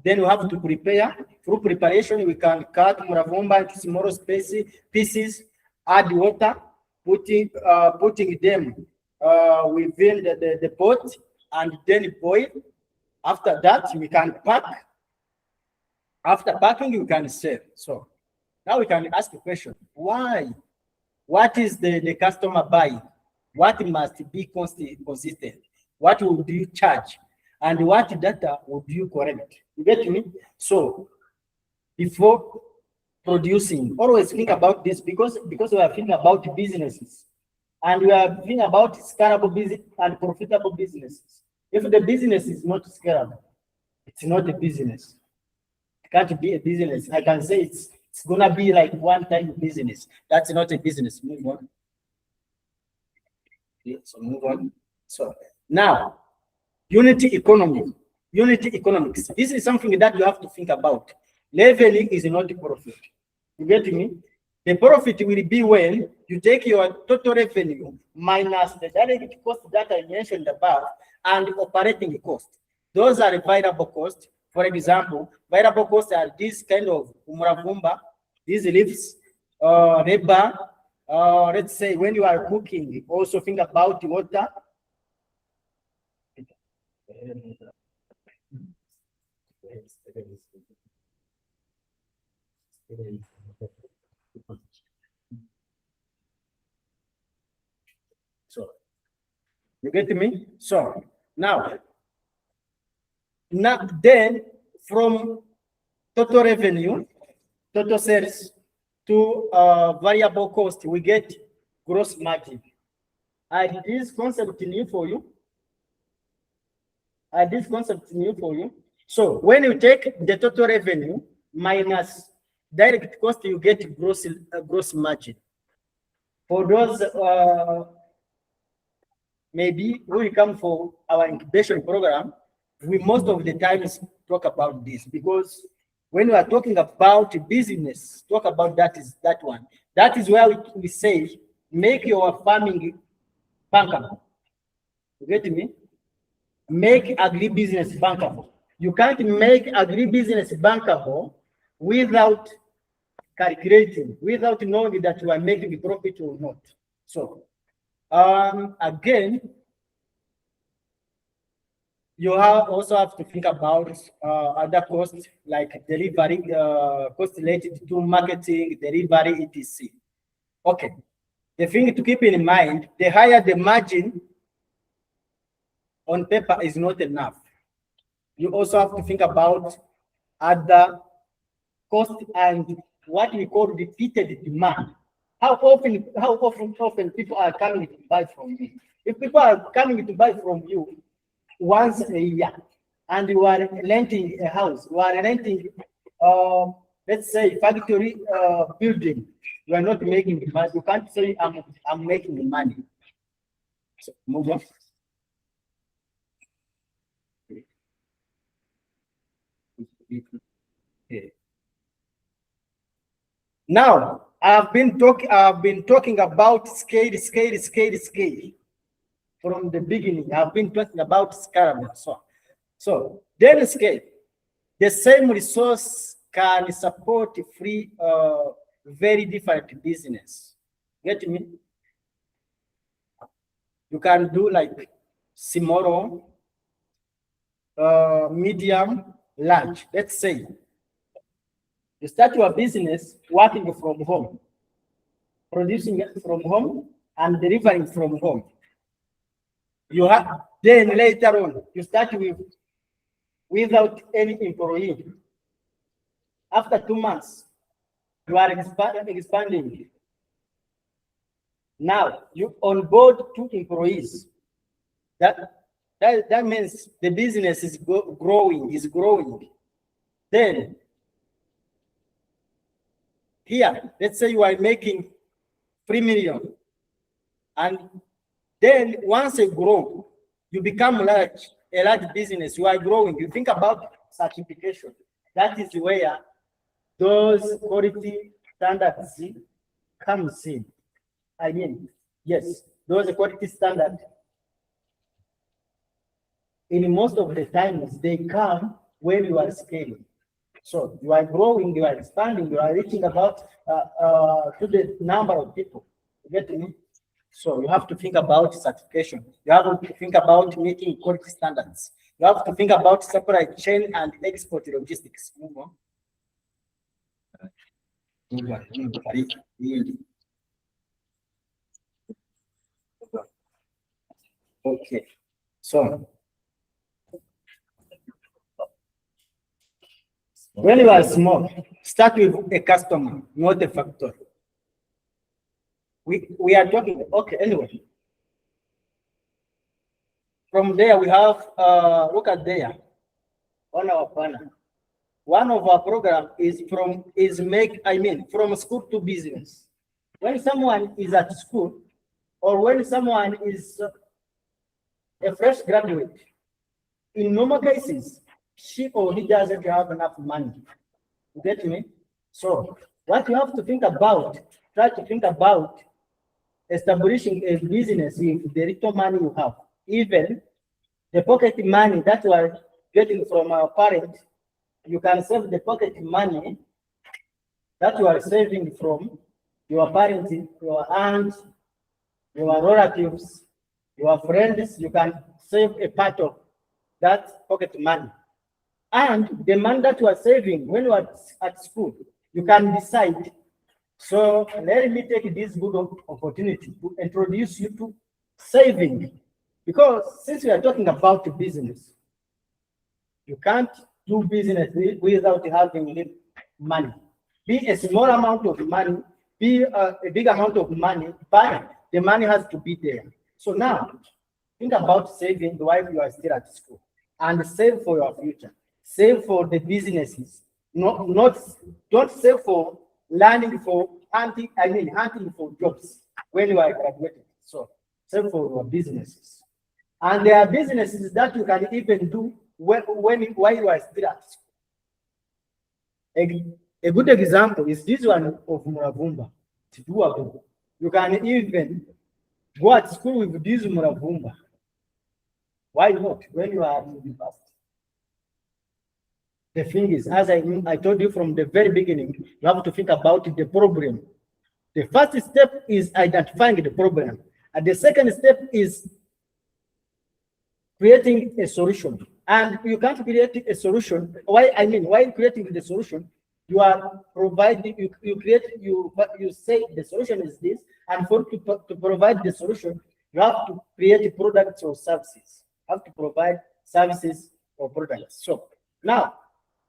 Then we have to prepare. Through preparation, we can cut Umuravumba into smaller pieces, add water, putting them within the pot, and then boil. After that, we can pack. After packing, you can sell. So now we can ask the question: why? What is the customer buying? What must be consistent? What would you charge? And what data would you correct? You get me? So before producing, always think about this because we are thinking about businesses and we are thinking about scalable business and profitable businesses. If the business is not scalable, it's not a business. It can't be a business. I can say it's gonna be like one-time business. That's not a business. Move on. So move on. So now, unity economics. This is something that you have to think about. Leveling is not profit. You get me? The profit will be when you take your total revenue minus the direct cost that I mentioned above and operating cost. Those are variable costs. For example, variable costs are this kind of umuravumba, these leaves, labor. Let's say when you are cooking, also think about water. So you get me? So now then from total revenue, total sales to variable cost, we get gross margin. Are this concept new for you? So when you take the total revenue minus direct cost, you get gross margin. For those maybe who will come for our incubation program, we most of the times talk about this because when we are talking about business, talk about that one. That is where we say make your farming bankable. You get me? Make agribusiness bankable. You can't make agribusiness bankable without calculating, without knowing that you are making profit or not. So again, you also have to think about other costs like delivery, costs related to marketing, delivery, etc. Okay, the thing to keep in mind, the higher the margin on paper is not enough. You also have to think about other costs and what we call repeated demand. How often people are coming to buy from you? If people are coming to buy from you, once a year, and you are renting a house, you are renting, let's say, factory building, you are not making the money. You can't say I'm making the money. So, move on. Okay. Now, I've been talking about scale from the beginning. I've been talking about scale and so on. So then scale, the same resource can support free, very different business. Get me? You can do like small, medium, large. Let's say you start your business working from home, producing it from home and delivering from home. You have then later on you start without any employee. After 2 months, you are expanding. Now you onboard 2 employees. That means the business is growing. Then here, let's say you are making 3 million, and then once you grow, you become a large business. You are growing. You think about certification. That is where those quality standards comes in. I mean, yes, those quality standards, in most of the times, they come when you are scaling. So you are growing, you are expanding, you are reaching about to the number of people. You get me? So you have to think about certification. You have to think about meeting quality standards. You have to think about supply chain and export logistics. Move on. Okay. So when you are small, start with a customer, not a factory. We are talking, okay, anyway. From there, we have, look at there, on our panel. One of our program is from school to business. When someone is at school, or when someone is a fresh graduate, in normal cases, she or he doesn't have enough money. You get me? So what you have to think about, try to think about establishing a business with the little money you have. Even the pocket money that you are getting from our parents, you can save the pocket money that you are saving from your parents, your aunts, your relatives, your friends. You can save a part of that pocket money. And the money that you are saving when you are at school, you can decide. So let me take this good opportunity to introduce you to saving. Because since we are talking about business, you can't do business without having money. Be a small amount of money, be a big amount of money, but the money has to be there. So now, think about saving while you are still at school, and save for your future. Save for the businesses. Don't save for learning for hunting for jobs when you are graduated. So save for your businesses. And there are businesses that you can even do while you are still at school. A good example is this one of Muravumba. It's doable. You can even go at school with this Muravumba. Why not? When you are in university. The thing is, as I told you from the very beginning, you have to think about the problem. The first step is identifying the problem. And the second step is creating a solution. And you can't create a solution. While creating the solution, you are providing, you say the solution is this, and to provide the solution, you have to create products or services. You have to provide services or products. So now,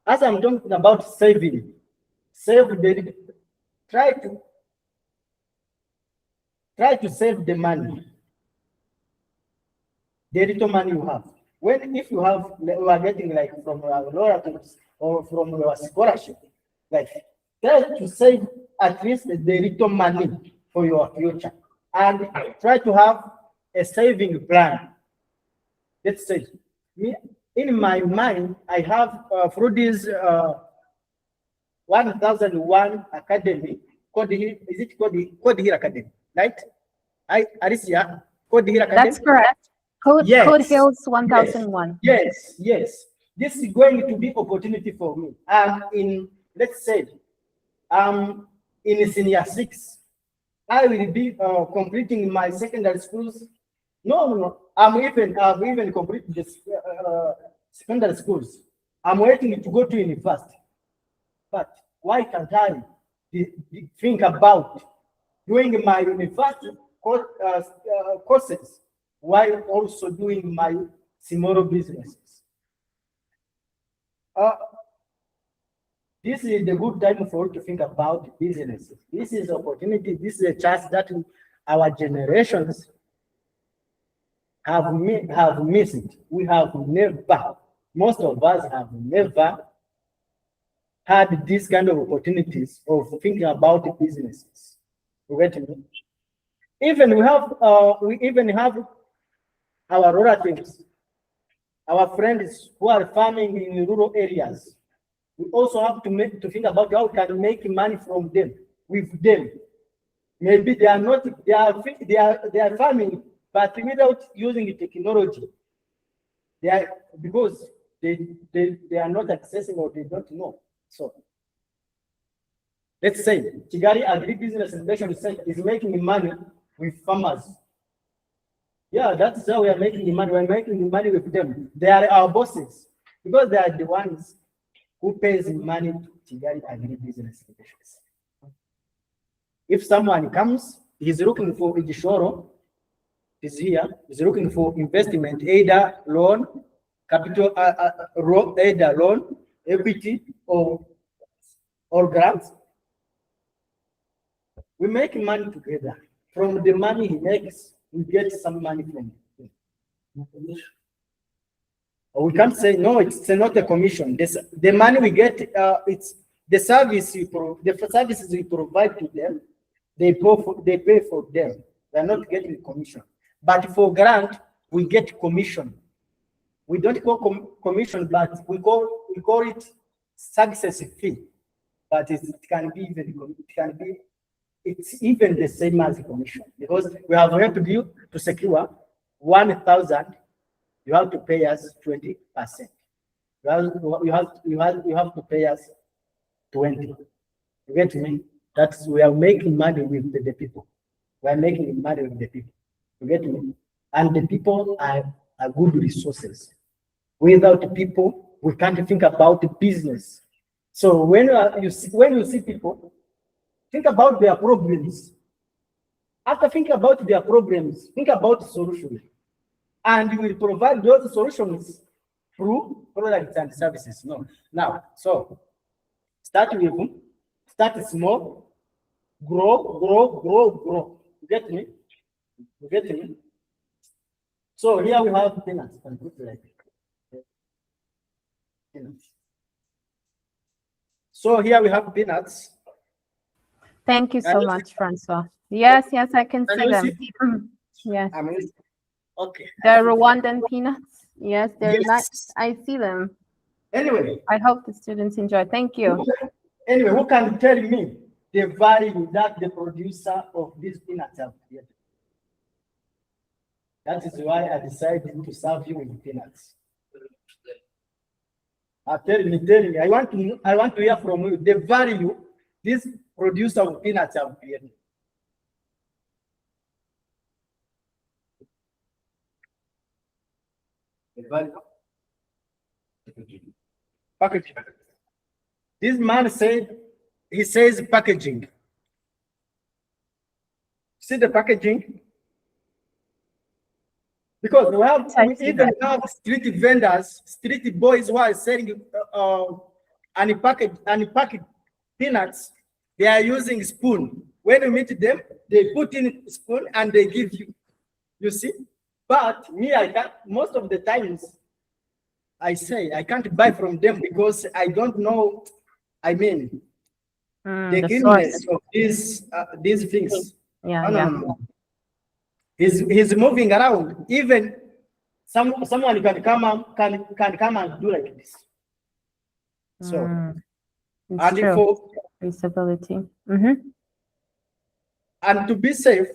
as I'm talking about saving, try to save the money, the little money you have. if you have, we are getting like from our relatives or from your scholarship, like try to save at least the little money for your future and try to have a saving plan. Let's say, me, in my mind, I have through this 1001 Academy, is it Code Hill Academy, right? Alicia, Code Hill Academy? That's correct. Code Hills 1001. Yes, yes. This is going to be opportunity for me. In, let's say, in senior 6, I will be completing my secondary schools. No. I've even completed this secondary schools. I'm waiting to go to university. But why can't I think about doing my university courses while also doing my small businesses? This is the good time for you to think about businesses. This is opportunity. This is a chance that our generations have missed. We have never, most of us have never had this kind of opportunities of thinking about businesses. You get me? We even have our relatives, our friends who are farming in rural areas. We also have to think about how we can make money from them, with them. Maybe they are farming, but without using technology. Because they are not accessing or they don't know. So let's say Kigali Agribusiness Incubation Center is making money with farmers. Yeah, that's how we are making money. We're making money with them. They are our bosses because they are the ones who pays money to Kigali Agribusiness Incubation Center. If someone comes, he's looking for Igishoro, is here, is looking for investment, either loan, capital, either loan, equity, or grants. We make money together. From the money he makes, we get some money from him. We can't say no. It's not a commission. The money we get, it's the services we provide to them. They pay for them. They are not getting commission. But for grant, we get commission. We don't call commission, but we call it success fee. But it's even the same as a commission, because we have helped you to secure 1,000. You have to pay us 20%. You have to pay us 20. You get me? That's we are making money with the people. We are making money with the people. You get me? And the people are good resources. Without the people, we can't think about the business. So when you see people, think about their problems. After thinking about their problems, think about solutions. And you will provide those solutions through products and services. No. Now, so start small, grow. You get me? You get me? So here we have peanuts. So here we have peanuts. Thank you so much, Francois. Yes, I can see them. Yes. Okay. They're Rwandan peanuts. Yes, they're nice. I see them. Anyway. I hope the students enjoy. Thank you. Anyway, who can tell me the value that the producer of these peanuts have created? That is why I decided to serve you with peanuts. Tell me. I want to hear from you the value this producer of peanuts have created. Packaging. This man says packaging. See the packaging? Because we even have street vendors, street boys who are selling unpackaged peanuts. They are using spoon. When you meet them, they put in spoon and they give you. You see? But me, most of the times, I say I can't buy from them because I don't know. I mean, the the cleanness source. of these things. Yeah, No, no, yeah. no, no. He's moving around. Even someone can come and do like this. So It's and true. for Traceability. and to be safe,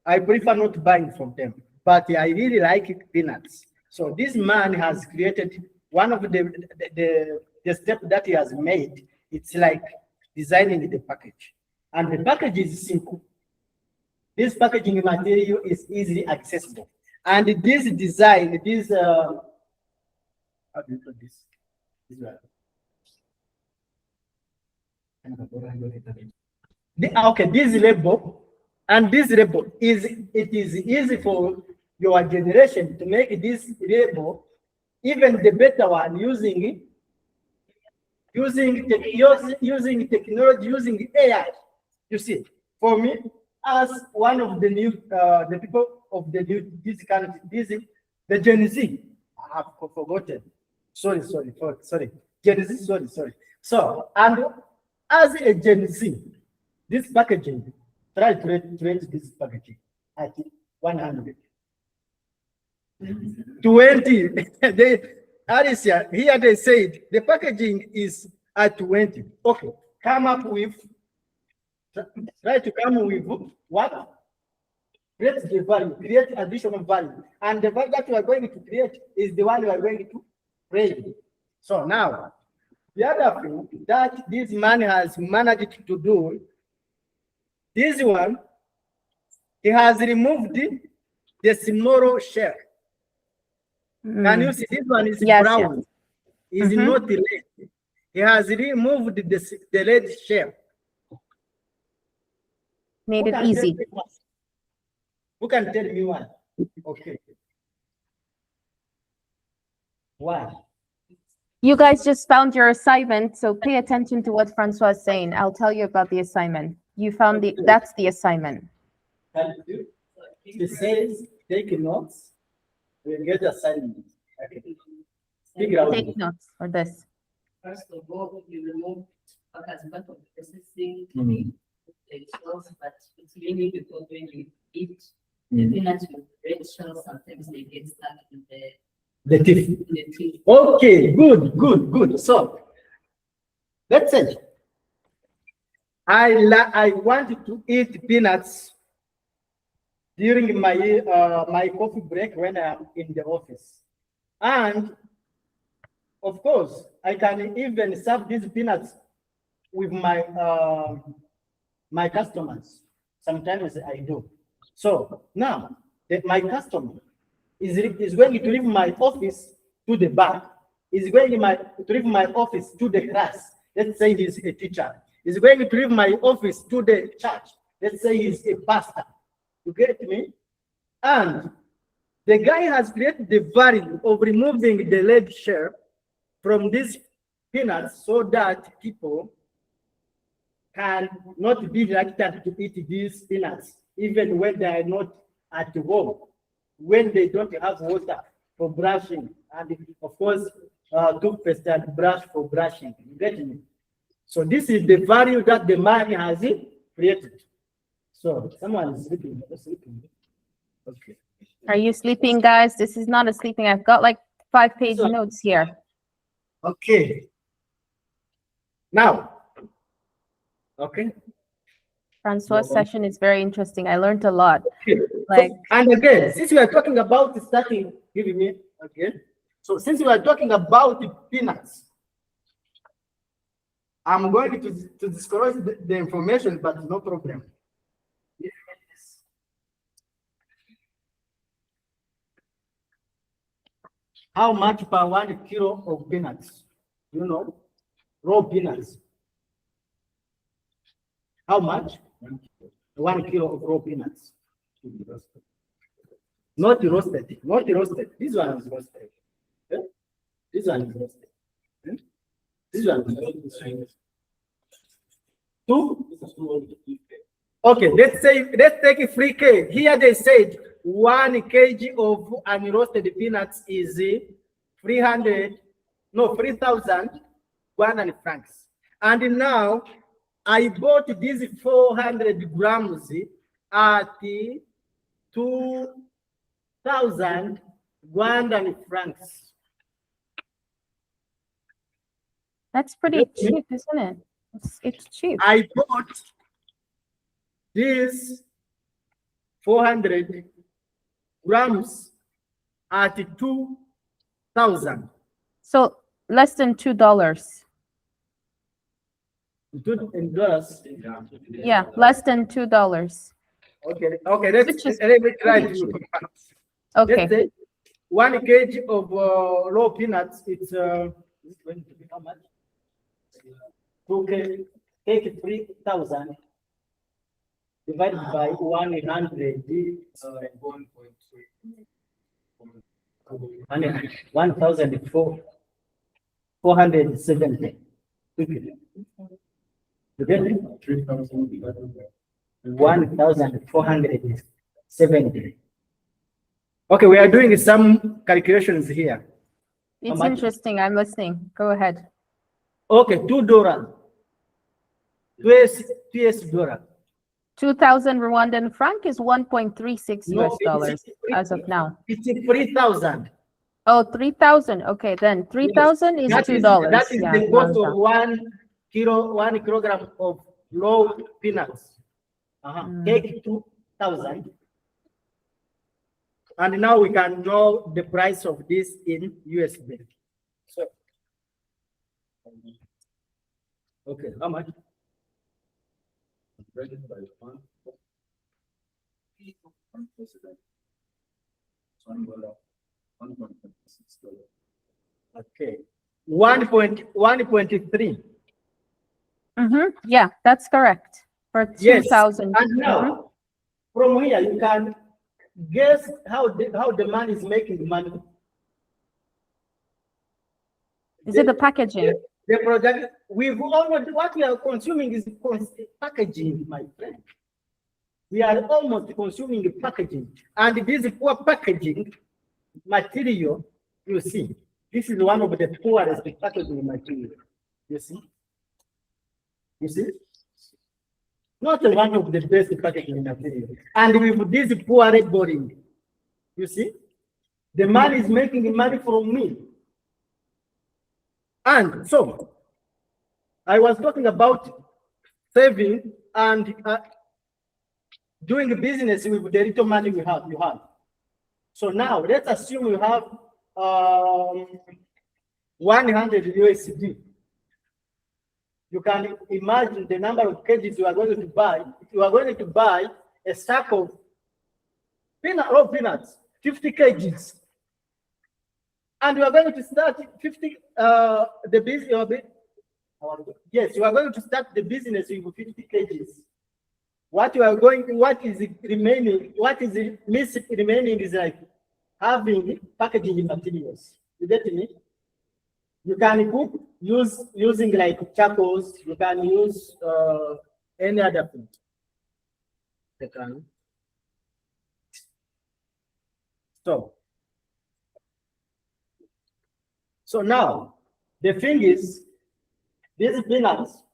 I prefer not buying from them. But I really like peanuts. So this man has created one of the step that he has made. It's like designing the package, and the package is simple. This packaging material is easily accessible, and this design, this how do you put this? This one. Okay, this label and this label is easy for your generation to make this label even the better one using technology, using AI. You see, for me, as one of the new the people of the new this country, the Gen Z, I have forgotten. Sorry. Gen Z, sorry. So, and as a Gen Z, this packaging, try to rate this packaging at 100. 20. Alicia, here they said the packaging is at 20. Okay, try to come with what? Create the value, create additional value. And the value that you are going to create is the one you are going to raise. So now, the other thing that this man has managed to do, this one, he has removed the small shell. Can you see this one is brown? Is not red. He has removed the red shell. Made it easy. Who can tell me one? Okay. Why? You guys just found your assignment, so pay attention to what Francois is saying. I'll tell you about the assignment. You found that's the assignment. Can you? It says take notes. We get the assignment. Okay. Figure out. Take notes for this. First of all, you remove as part of the processing, the shells, but it's really because when you eat the peanuts with red shells, sometimes they get stuck in the teeth. Okay, good. So let's say I want to eat peanuts during my my coffee break when I'm in the office, and of course I can even serve these peanuts with my my customers. Sometimes I do. So now my customer is going to leave my office to the back, is going to leave my office to the class. Let's say he's a teacher. He's going to leave my office to the church. Let's say he's a pastor. You get me? And the guy has created the value of removing the red shell from these peanuts so that people can not be reluctant to eat these peanuts, even when they are not at home, when they don't have water for brushing, and of course, toothpaste and brush for brushing. You get me? So this is the value that the man has created. So someone is sleeping. Okay. Are you sleeping, guys? This is not a sleeping. I've got like 5-page notes here. Okay. Now. Okay. Francois' session is very interesting. I learned a lot. Okay. Like, and again, since we are talking about starting, give me again. So since we are talking about the peanuts, I'm going to disclose the information, but no problem. How much per 1 kilo of peanuts? You know, raw peanuts. How much? 1 kilo of raw peanuts. Not roasted. Not roasted. This one is roasted. Okay? This one is roasted. Okay? This one is roasted. 2. Okay, let's take a free K. Here they said 1 kg of unroasted peanuts is 3,000 Rwandan francs. And now I bought these 400 grams at 2,000 Rwandan francs. That's pretty cheap, isn't it? It's cheap. I bought this 400 grams at 2,000. So less than $2. $2. Yeah, less than $2. Okay, let me try to. Okay. Let's say 1 kg of raw peanuts, it's going to be how much? take 3,000 divided by 100, 1,470. You get it? 1,470. Okay, we are doing some calculations here. It's interesting. I'm listening. Go ahead. Okay, $2. $2 dollar. 2,000 Rwandan franc is 1.36 US dollars as of now. It's 3,000. Oh, 3,000. Okay, then 3,000 is $2. That is the cost of 1 kilogram of raw peanuts. Take 2,000. And now we can know the price of this in USD. So, okay, how much? Okay, 1.3. Yeah, that's correct. For 2,000. And now, from here, you can guess how the man is making money. Is it the packaging? The product, we've almost, what we are consuming is packaging, my friend. We are almost consuming the packaging. And this poor packaging material, you see, this is one of the poorest packaging material. You see? You see? Not one of the best packaging material. And with this poor labeling, you see, the man is making money from me. And so, I was talking about saving and doing business with the little money you have. So now, let's assume you have 100 USD. You can imagine the number of kgs you are going to buy. You are going to buy a sack of raw peanuts, 50 kgs. And you are going to start 50 the business. Yes, you are going to start the business with 50 kgs. What is remaining is like having packaging materials. You get me? You can cook using like charcoals. You can use any other thing. So now the thing is, this peanuts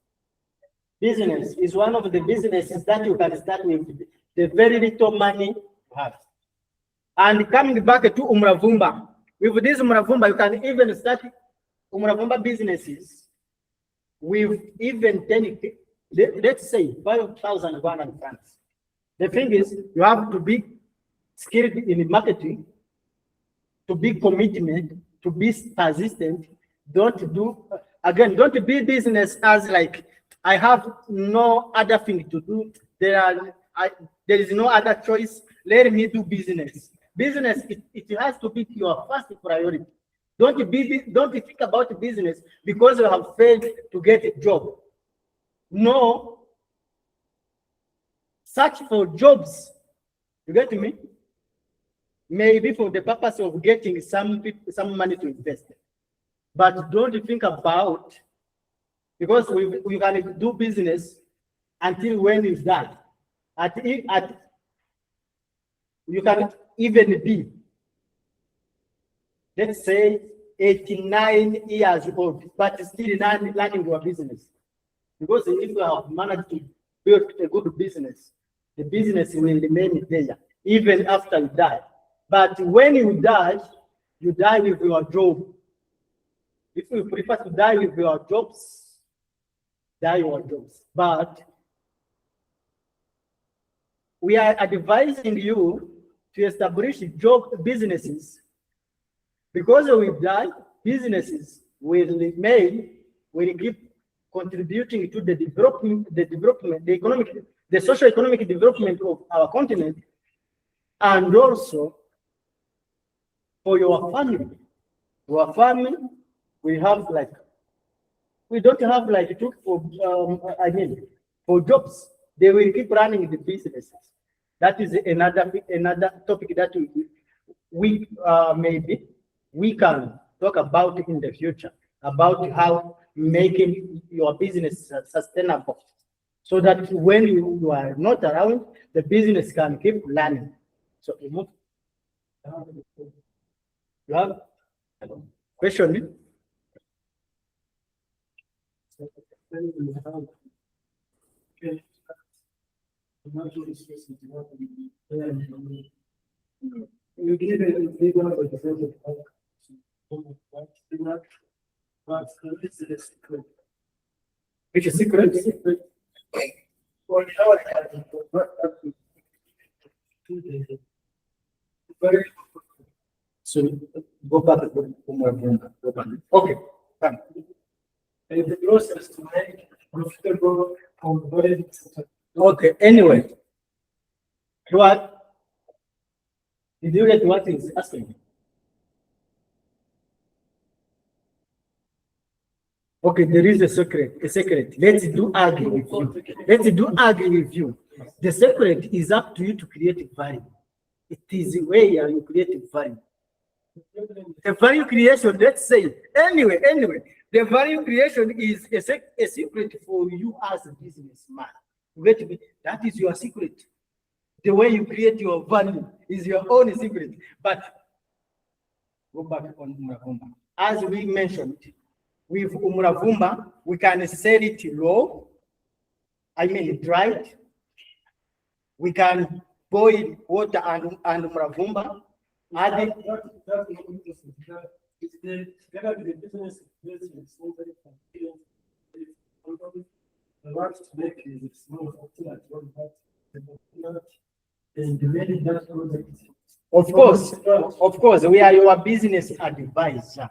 business is one of the businesses that you can start with the very little money you have. And coming back to Umravumba, with this Umravumba, you can even start Umravumba businesses with even 10, let's say 5,000 francs. The thing is, you have to be skilled in marketing, to be commitment, to be persistent. Don't be business as like, I have no other thing to do. There is no other choice. Let me do business. Business, it has to be your first priority. Don't think about business because you have failed to get a job. No. Search for jobs. You get me? Maybe for the purpose of getting some money to invest. But don't think about, because we can do business until when is that. You can even be, let's say, 89 years old, but still learning your business. Because if you have managed to build a good business, the business will remain there even after you die. But when you die with your job. If you prefer to die with your jobs, die your jobs. But we are advising you to establish businesses, because with that, businesses will remain, will keep contributing to the socio-economic development of our continent, and also for your family. Your family, we don't have like for jobs. They will keep running the businesses. That is another topic that we maybe we can talk about in the future, about how making your business sustainable, so that when you are not around, the business can keep running. So you have a question? You give it a big one, but the Which is secret? So go back. Okay. Fine. and the process to make profitable onboarding. Okay. Anyway, what did you get? What is asking? Okay, there is a secret. Let's do argue with you. The secret is up to you to create value. It is where you create value. The value creation, let's say, anyway, the value creation is a secret for you as a businessman. That is your secret. The way you create your value is your own secret. But go back on Umuravumba. As we mentioned, with Umuravumba, we can sell it raw, dried. We can boil water and Umuravumba. Add Of course, we are your business advisor.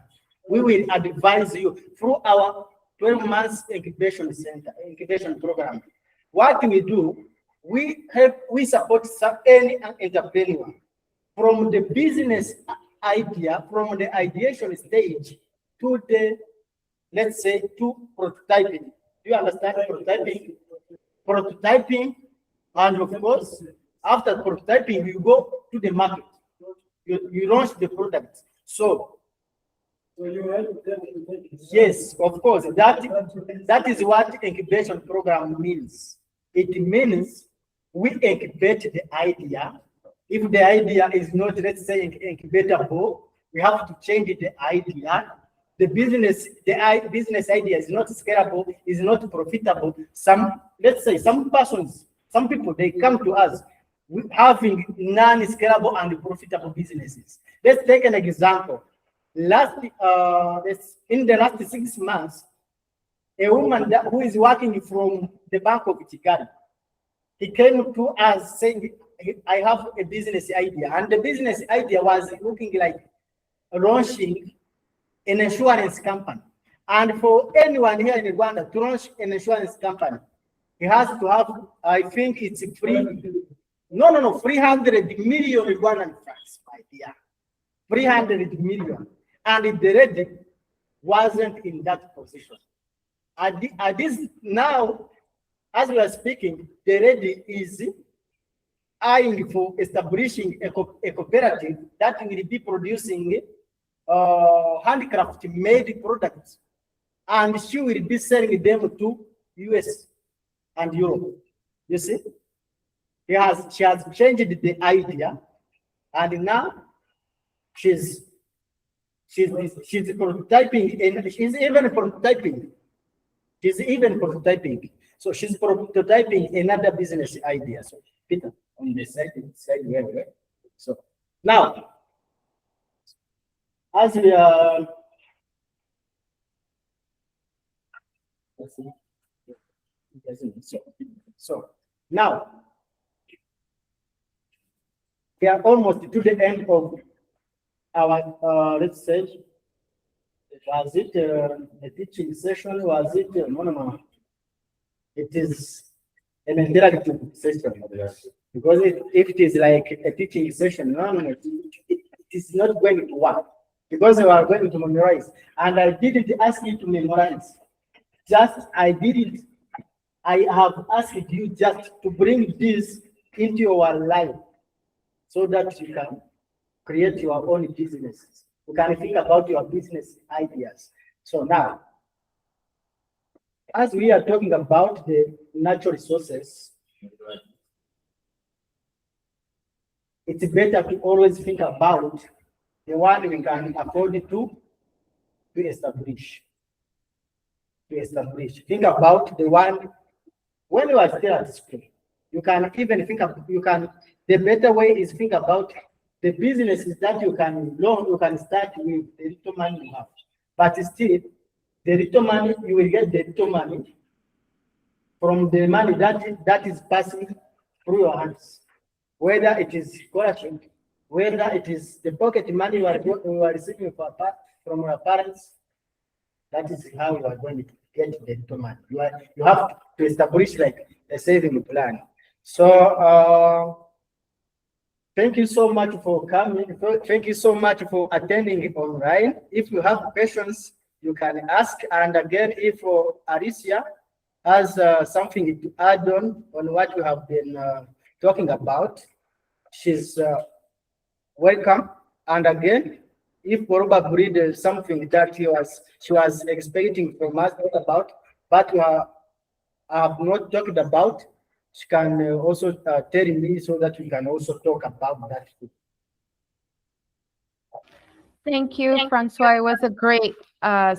We will advise you through our 12 months incubation program. What we do, we support any entrepreneur from the business idea, from the ideation stage to the, let's say, to prototyping. Do you understand prototyping? Prototyping, and of course, after prototyping, you go to the market. You launch the product. So you help them to make it. Yes, of course. That is what incubation program means. It means we incubate the idea. If the idea is not, let's say, incubatable, we have to change the idea. The business idea is not scalable, is not profitable. Let's say some people, they come to us having non-scalable and profitable businesses. Let's take an example. In the last 6 months, a woman who is working from the Bank of Kigali, he came to us saying, I have a business idea. And the business idea was looking like launching an insurance company. And for anyone here in Rwanda to launch an insurance company, he has to have, I think it's free. No, 300 million Rwandan francs, my dear. 300 million. And the lady wasn't in that position. At this now, as we are speaking, the lady is eyeing for establishing a cooperative that will be producing handcraft-made products, and she will be selling them to US and Europe. You see, she has changed the idea, and now she's She's prototyping, and she's even prototyping. She's even prototyping. So she's prototyping another business idea. So Peter, on the side where. So now, as we are, so now we are almost to the end of our let's say, was it a teaching session? Was it no. It is an interactive session because if it is like a teaching session, no, it is not going to work because you are going to memorize. And I didn't ask you to memorize. I have asked you just to bring this into your life so that you can create your own business. You can think about your business ideas. So now, as we are talking about the natural resources, it's better to always think about the one we can afford to establish. Think about the one when you are still at school. You can even think of the better way is think about the businesses that you can start with the little money you have. But still, the little money, you will get the little money from the money that is passing through your hands. Whether it is scholarship, whether it is the pocket money you are receiving from your parents, that is how you are going to get the little money. You have to establish like a saving plan. So thank you so much for coming. Thank you so much for attending online. If you have questions, you can ask. And again, if Alicia has something to add on what we have been talking about, she's welcome. And again, if probably there's something that she was expecting from us about, but we have not talked about, she can also tell me so that we can also talk about that too. Thank you, Francois. It was a great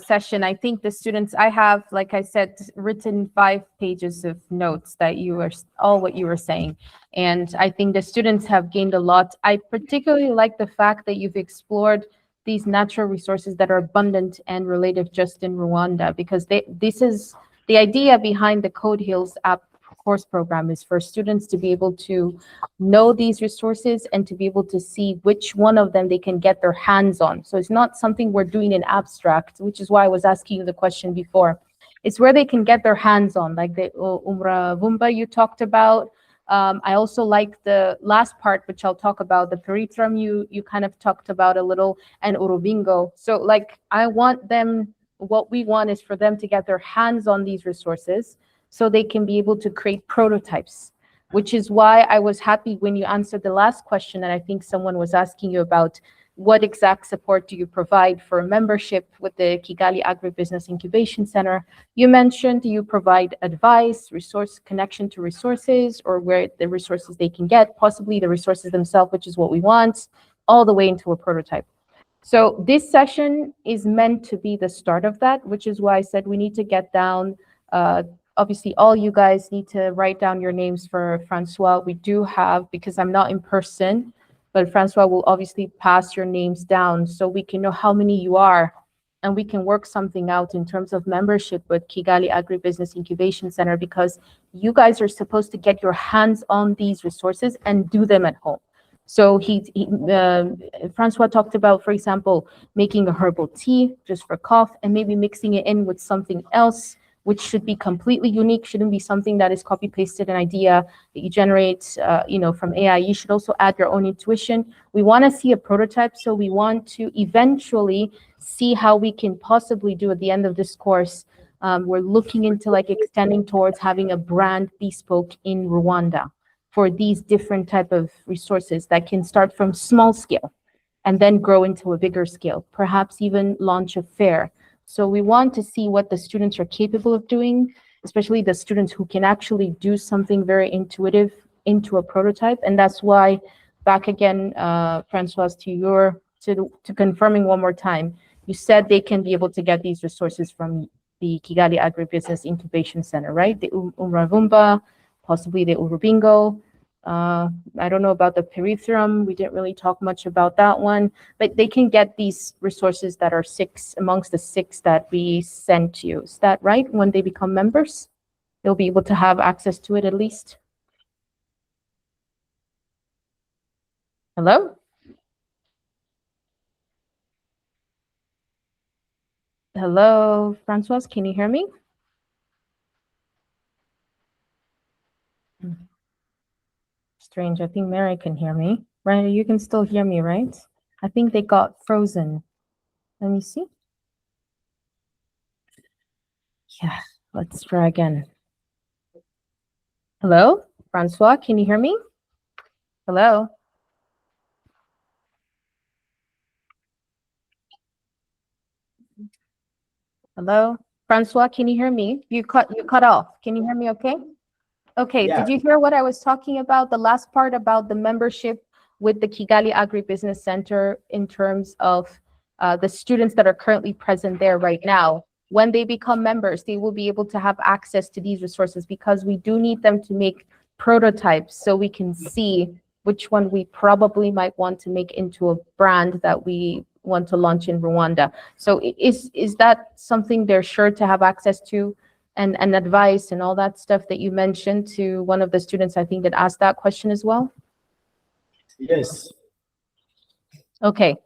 session. I think the students, I have, like I said, written 5 pages of notes that you were, all what you were saying. And I think the students have gained a lot. I particularly like the fact that you've explored these natural resources that are abundant and relative just in Rwanda, because this is the idea behind the Code Hills app course program, is for students to be able to know these resources and to be able to see which one of them they can get their hands on. So it's not something we're doing in abstract, which is why I was asking you the question before. It's where they can get their hands on, like the Umravumba you talked about. I also like the last part, which I'll talk about, the Peritram you kind of talked about a little, and Urubingo. So like, I want them, what we want is for them to get their hands on these resources so they can be able to create prototypes, which is why I was happy when you answered the last question. And I think someone was asking you about what exact support do you provide for membership with the Kigali Agribusiness Incubation Center. You mentioned you provide advice, resource connection to resources, or where the resources they can get, possibly the resources themselves, which is what we want, all the way into a prototype. So this session is meant to be the start of that, which is why I said we need to get down. Obviously, all you guys need to write down your names for Francois. We do have, because I'm not in person, but Francois will obviously pass your names down so we can know how many you are, and we can work something out in terms of membership with Kigali Agribusiness Incubation Center, because you guys are supposed to get your hands on these resources and do them at home. So Francois talked about, for example, making a herbal tea just for cough and maybe mixing it in with something else, which should be completely unique, shouldn't be something that is copy-pasted, an idea that you generate from AI. You should also add your own intuition. We want to see a prototype, so we want to eventually see how we can possibly do at the end of this course. We're looking into like extending towards having a brand bespoke in Rwanda for these different type of resources that can start from small scale and then grow into a bigger scale, perhaps even launch a fair. So we want to see what the students are capable of doing, especially the students who can actually do something very intuitive into a prototype. And that's why, back again, Francois, to your to confirming one more time, you said they can be able to get these resources from the Kigali Agribusiness Incubation Center, right? The Umuravumba, possibly the Urubingo. I don't know about the perithrum. We didn't really talk much about that one, but they can get these resources that are 6 amongst the 6 that we sent to you. Is that right? When they become members, they'll be able to have access to it at least. Hello? Hello, Francois, can you hear me? Strange, I think Mary can hear me. Right, you can still hear me, right? I think they got frozen. Let me see. Yeah, let's try again. Hello, Francois, can you hear me? Hello? Hello? Francois, can you hear me? You cut off. Can you hear me okay? Okay, Yeah. Did you hear what I was talking about? The last part about the membership with the Kigali Agribusiness Center in terms of the students that are currently present there right now. When they become members, they will be able to have access to these resources because we do need them to make prototypes so we can see which one we probably might want to make into a brand that we want to launch in Rwanda. So is that something they're sure to have access to, and advice and all that stuff that you mentioned to one of the students, I think, that asked that question as well? Yes. Okay.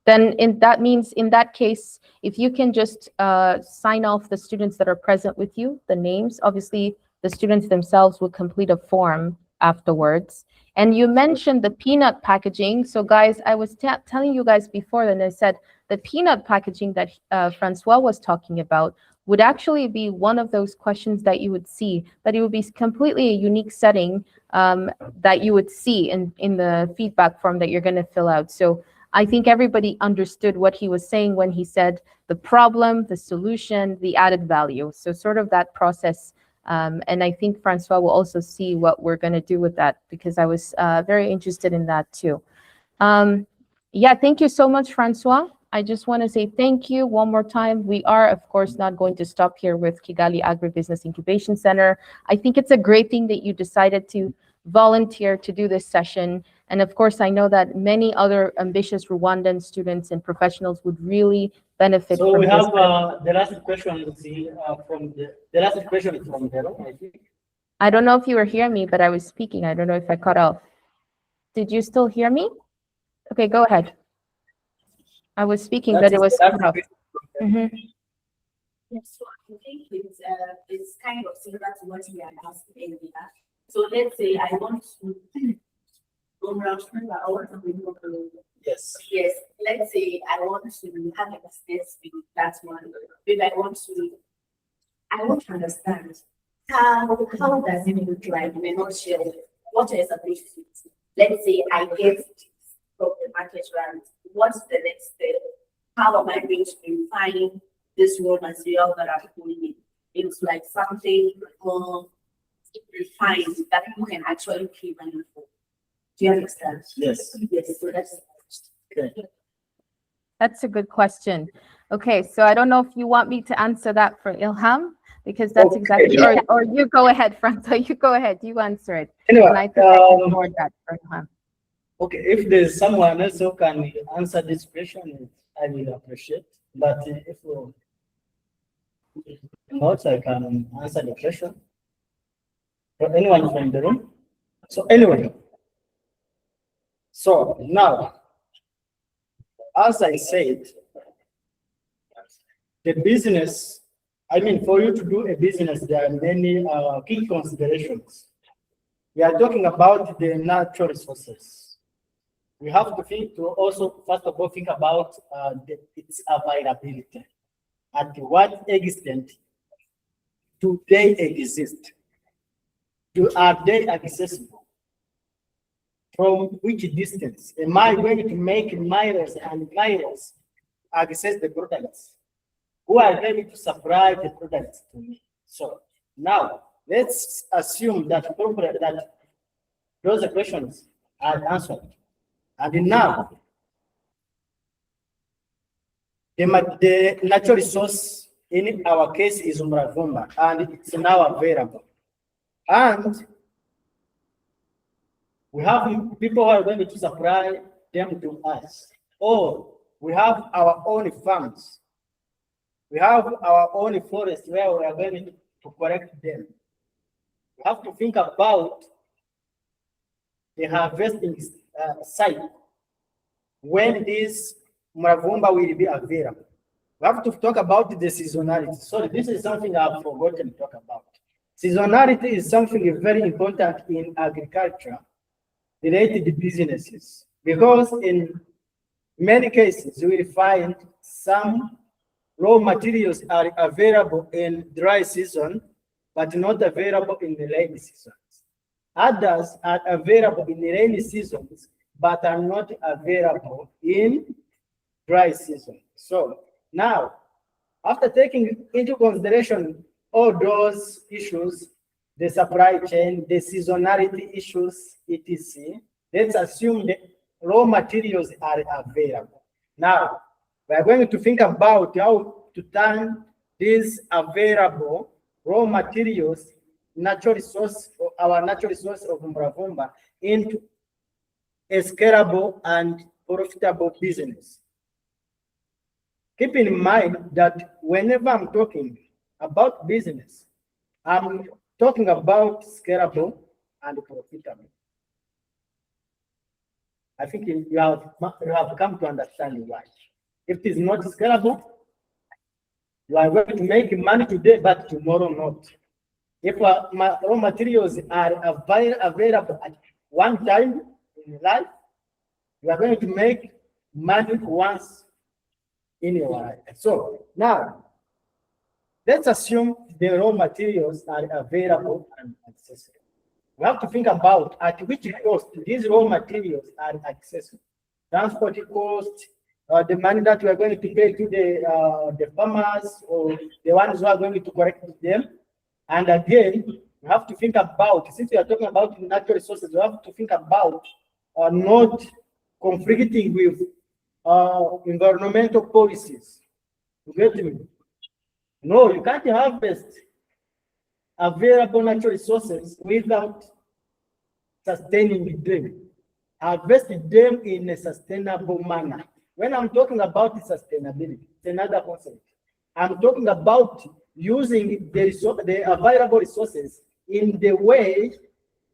Then that means in that case, if you can just sign off the students that are present with you, the names, obviously the students themselves will complete a form afterwards. And you mentioned the peanut packaging. So guys, I was telling you guys before, and I said the peanut packaging that Francois was talking about would actually be one of those questions that you would see, but it would be completely a unique setting that you would see in the feedback form that you're going to fill out. So I think everybody understood what he was saying when he said the problem, the solution, the added value. So sort of that process. And I think Francois will also see what we're going to do with that, because I was very interested in that too. Yeah, thank you so much, Francois. I just want to say thank you one more time. We are, of course, not going to stop here with Kigali Agribusiness Incubation Center. I think it's a great thing that you decided to volunteer to do this session. And of course, I know that many other ambitious Rwandan students and professionals would really benefit So from we this. have the last question from the last question is from Vero, I think. I don't know if you were hearing me, but I was speaking. I don't know if I cut off. Did you still hear me? Okay, go ahead. I was speaking, but it was cut off. Yes, so I think it's kind of similar to what we are asking earlier. So let's say I want to go around, I want to remove Yes. yes, let's say I want to have a business with that one. Maybe I want to understand how does it look like in a nutshell? What is a business? Let's say I get from the market round. What's the next step? How am I going to refine this raw material that I'm putting in? It's like something more refined that people can actually pay money for. Do you understand? Yes. Yes, so that's Okay. That's a good question. Okay, so I don't know if you want me to answer that for Ilham, because that's Okay, exactly, yeah. or you go ahead, Francois, you go ahead, you answer it. Anyway, And I think I can forward that for Ilham. Okay, if there's someone else who can answer this question, I will appreciate. But if not, I can answer the question. For anyone from the room. So anyway, so now, as I said, the business, I mean, for you to do a business, there are many key considerations. We are talking about the natural resources. We have to think to also, first of all, think about its availability. At what extent do they exist? Are they accessible? From which distance? Am I going to make miles and miles access the products? Who are going to supply the products to me? So now let's assume that those questions are answered. And now The natural resource in our case is umuravumba, and it's now available. And we have people who are going to supply them to us. Or we have our own farms. We have our own forest where we are going to collect them. We have to think about the harvesting site when this umuravumba will be available. We have to talk about the seasonality. Sorry, this is something I've forgotten to talk about. Seasonality is something very important in agriculture related businesses, because in many cases you will find some raw materials are available in dry season, but not available in the rainy seasons. Others are available in the rainy seasons, but are not available in dry season. So now, after taking into consideration all those issues, the supply chain, the seasonality issues, etc., let's assume the raw materials are available. Now, we are going to think about how to turn these available raw materials, natural resource, our natural resource of umuravumba, into a scalable and profitable business. Keep in mind that whenever I'm talking about business, I'm talking about scalable and profitable. I think you have come to understand why. If it is not scalable, you are going to make money today, but tomorrow not. If raw materials are available at one time in life, you are going to make money once in your life. So now, let's assume the raw materials are available and accessible. We have to think about at which cost these raw materials are accessible. Transport cost, the money that we are going to pay to the farmers or the ones who are going to collect them. And again, we have to think about, since we are talking about natural resources, we have to think about not conflicting with environmental policies. You get me? No, you can't harvest available natural resources without sustaining them. Harvest them in a sustainable manner. When I'm talking about sustainability, it's another concept. I'm talking about using the available resources in the way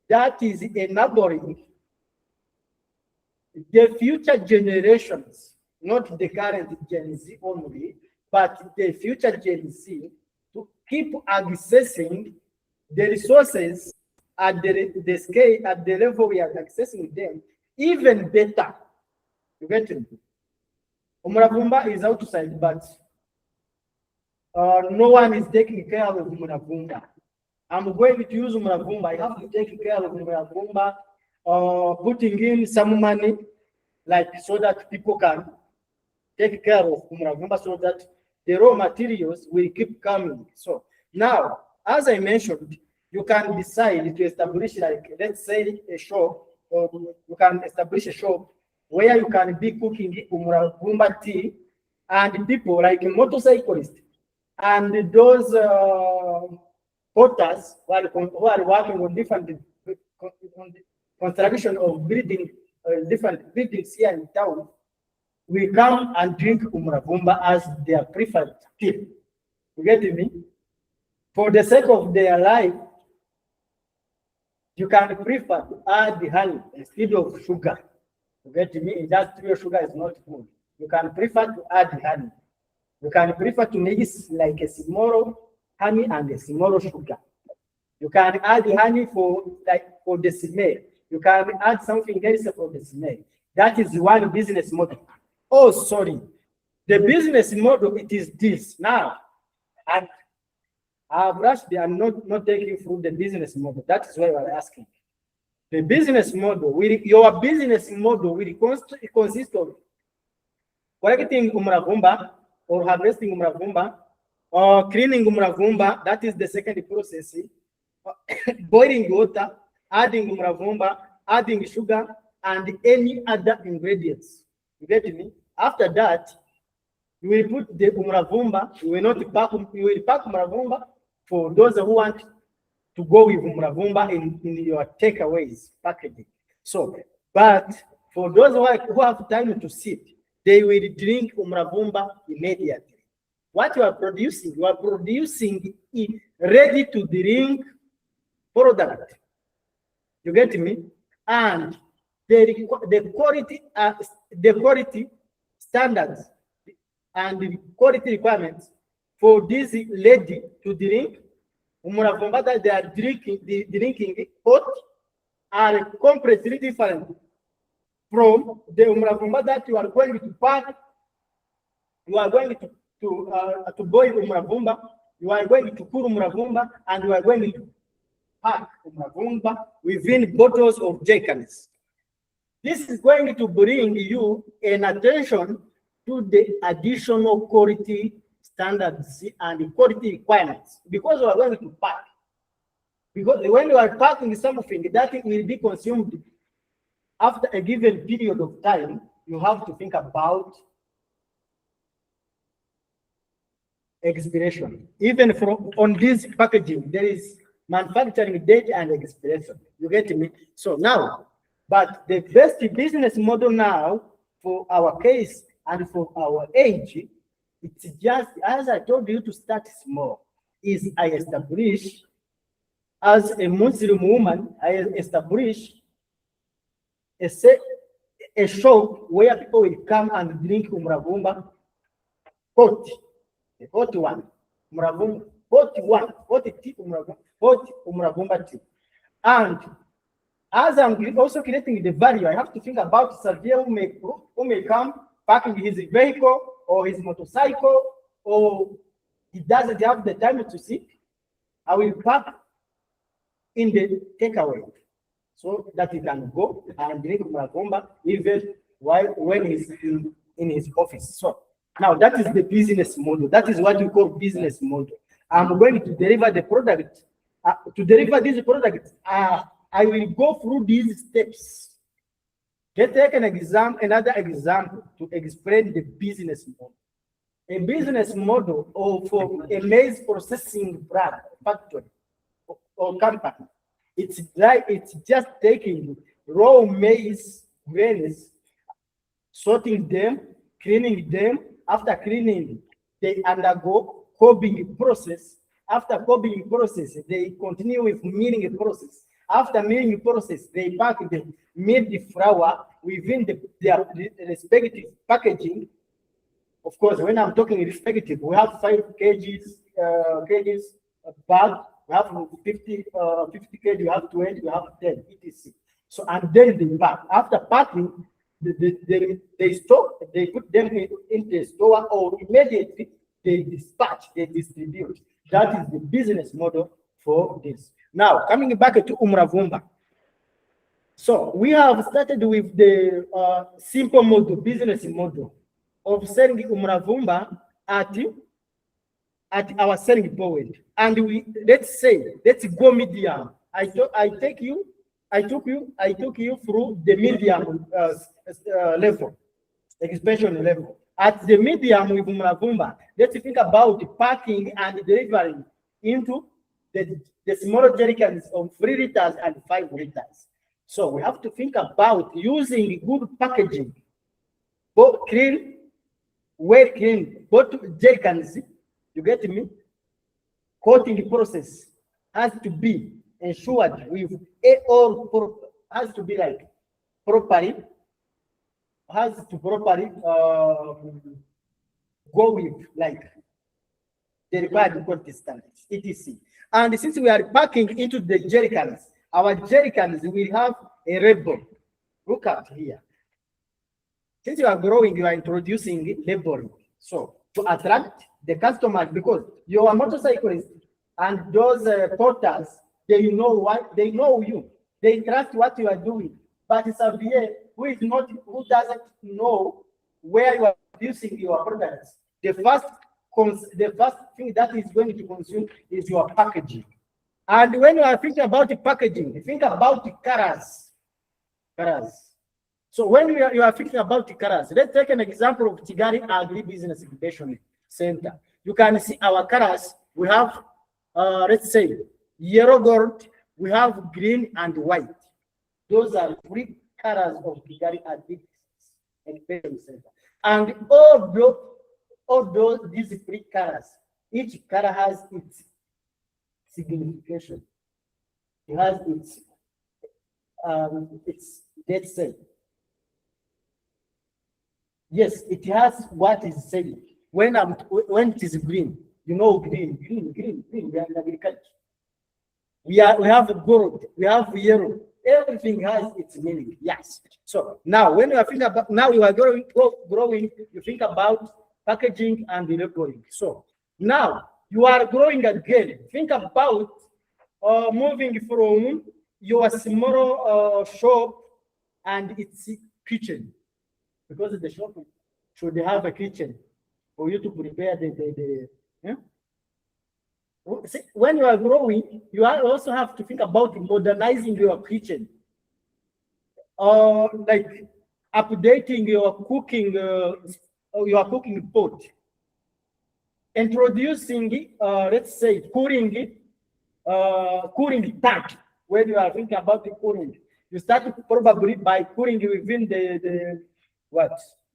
that is enabling the future generations, not the current Gen Z only, but the future Gen Z, to keep accessing the resources at the scale, at the level we are accessing them, even better. You get it? Umuravumba is outside, but no one is taking care of umuravumba. I'm going to use umuravumba. I have to take care of umuravumba, putting in some money, like so that people can take care of umuravumba, so that the raw materials will keep coming. So now, as I mentioned, you can decide to establish, like, let's say a shop, or you can establish a shop where you can be cooking umuravumba tea, and people like motorcyclists and those porters who are working on different construction of building, different buildings here in town, we come and drink umuravumba as their preferred tea. You get me? For the sake of their life, you can prefer to add the honey instead of sugar. You get me? Industrial sugar is not good. You can prefer to add the honey. You can prefer to mix like a small honey and a small sugar. You can add the honey for the smell. You can add something else for the smell. That is one business model. Oh, sorry. The business model, it is this. Now, and I've rushed, they are not taking through the business model. That is why we are asking. The business model, your business model will consist of collecting umuravumba or harvesting umuravumba, or cleaning umuravumba, that is the second process, boiling water, adding umuravumba, adding sugar, and any other ingredients. You get me? After that, You will put the umravumba. You will not pack. You will pack umravumba for those who want to go with umravumba in your takeaways packaging. So, but for those who have time to sit, they will drink umravumba immediately. What you are producing ready to drink product. You get me? And the quality standards and the quality requirements for this lady to drink umuravumba that they are drinking hot are completely different from the umuravumba that you are going to pack. You are going to boil umuravumba. You are going to cool umuravumba, and you are going to pack umuravumba within bottles of jerrycans. This is going to bring you an attention to the additional quality standards and quality requirements, because we are going to pack. Because when you are packing something that will be consumed after a given period of time, you have to think about expiration. Even on this packaging, there is manufacturing date and expiration. You get me? So now, but the best business model now for our case and for our age, it's just, as I told you, to start small. Is I establish, as a Muslim woman, I establish a shop where people will come and drink umravumba hot, the hot one, umravumba, hot tea, umravumba tea. And as I'm also creating the value, I have to think about Xavier who may come packing his vehicle or his motorcycle, or he doesn't have the time to sit. I will pack in the takeaway so that he can go and drink umravumba even when he's in his office. So now that is the business model. That is what we call business model. I'm going to deliver the product. To deliver this product, I will go through these steps. Let's take another example to explain the business model. A business model for a maize processing brand, factory, or company. It's just taking raw maize grains, sorting them, cleaning them. After cleaning, they undergo cobbing process. After cobbing process, they continue with milling process. After milling process, they pack the milled flour within their respective packaging. Of course, when I'm talking respective, we have 5 kgs bag. We have 50 kg, we have 20, we have 10, etc. So, and then they pack. After packing, they stock, they put them in the store, or immediately they dispatch, they distribute. That is the business model for this. Now, coming back to umravumba. So we have started with the simple model, business model of selling umravumba at our selling point. And let's go medium. I took you through the medium level, expansion level. At the medium with umravumba, let's think about packing and delivering into the smaller jerrycans of 3 liters and 5 liters. So we have to think about using good packaging, both clean, well clean, both jerrycans. You get me? Coating process has to be ensured with has to be like properly, has to properly go with like the required quality standards, etc. And since we are packing into the jerrycans, our jerrycans will have a label. Look at here. Since you are growing, you are introducing labeling. So to attract the customers, because your motorcyclists and those porters, they know you. They trust what you are doing. But Xavier, who doesn't know where you are producing your products, the first thing that is going to consume is your packaging. And when you are thinking about the packaging, think about the colors. So when you are thinking about the colors, let's take an example of Kigali Agribusiness Incubation Center. You can see our colors. We have, let's say, yellow gold, we have green and white. Those are three colors of Kigali Agribusiness Incubation Center. And these three colors, each color has its signification. It has its let's say, yes, it has what is said. When it is green, you know, green. We are in agriculture. We have gold, we have yellow. Everything has its meaning. Yes. So now, when you are thinking about you are growing, you think about packaging and labeling. So now you are growing again. Think about moving from your small shop and its kitchen, because the shop should have a kitchen for you to prepare yeah? When you are growing, you also have to think about modernizing your kitchen, or like updating your cooking pot, introducing let's say cooling tank. When you are thinking about the cooling, you start probably by cooling within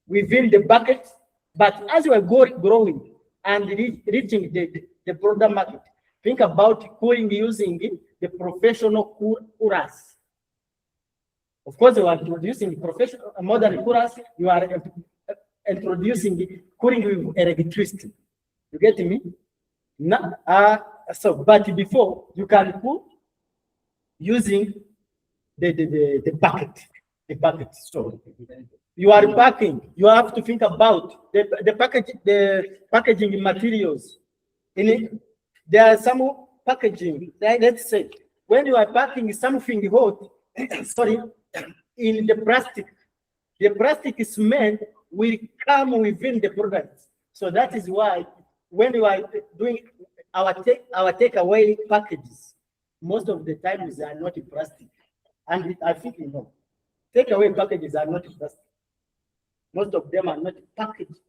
within the bucket, but as you are growing and reaching the broader market, think about cooling using the professional coolers. Of course, you are introducing professional modern coolers. You are introducing cooling with electricity. You get me? But before you can cool using the bucket. So you are packing. You have to think about the packaging materials. There are some packaging. Let's say when you are packing something hot, sorry, in the plastic smell will come within the product. So that is why when you are doing our takeaway packages, most of the times they are not in plastic. And I think you know, takeaway packages are not in plastic. Most of them are not packaged,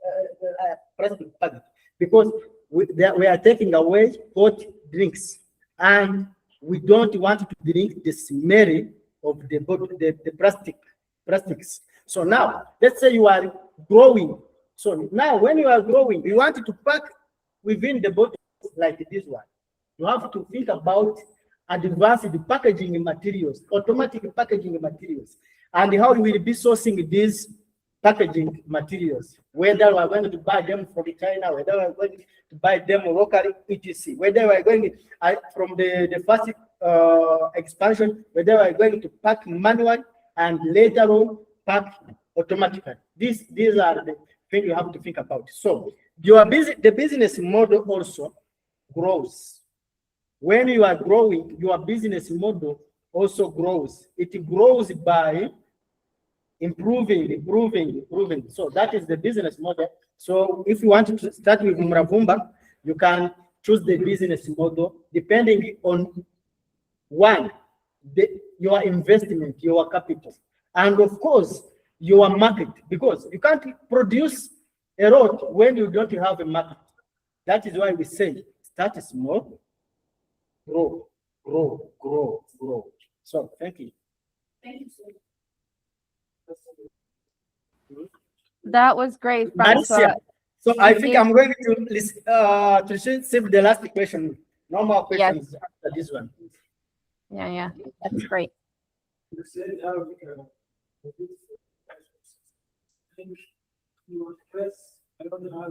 plastic package, because we are taking away hot drinks, and we don't want to drink the smell of the plastics. So now, let's say you are growing. So now, when you are growing, you want to pack within the bottle like this one. You have to think about advanced packaging materials, automatic packaging materials, and how you will be sourcing these packaging materials, whether we are going to buy them from China, whether we are going to buy them locally, etc. Whether we are going from the first expansion, whether we are going to pack manual and later on pack automatically. These are the things you have to think about. So the business model also grows. When you are growing, your business model also grows. It grows by improving. So that is the business model. So if you want to start with Muravumba, you can choose the business model depending on your investment, your capital, and of course your market, because you can't produce a lot when you don't have a market. That is why we say start small, grow. So thank you. Thank you, sir. That was great, François. So I think I'm going to save the last question. No more questions after this one. Yeah, that's great. You said how you express, I don't know how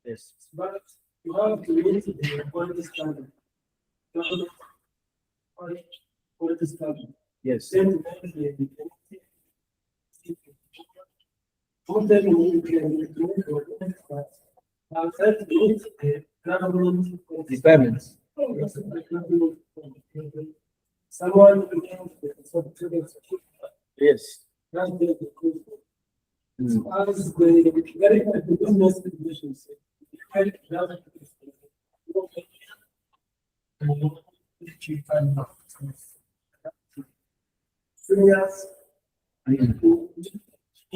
Yes. But you have to reach the quality standard. Quality standard. Yes. Then Requirements. Someone Yes. as the very business conditions, In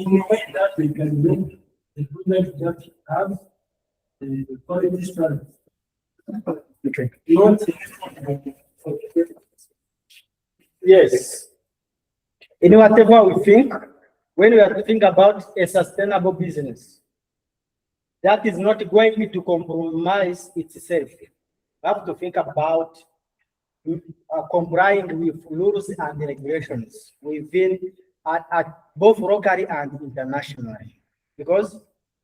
a way that we can make the improvement that have the quality standards. Okay. Not Yes. In whatever we think, when we are to think about a sustainable business, that is not going to compromise itself. We have to think about complying with rules and regulations within at both locally and internationally. Because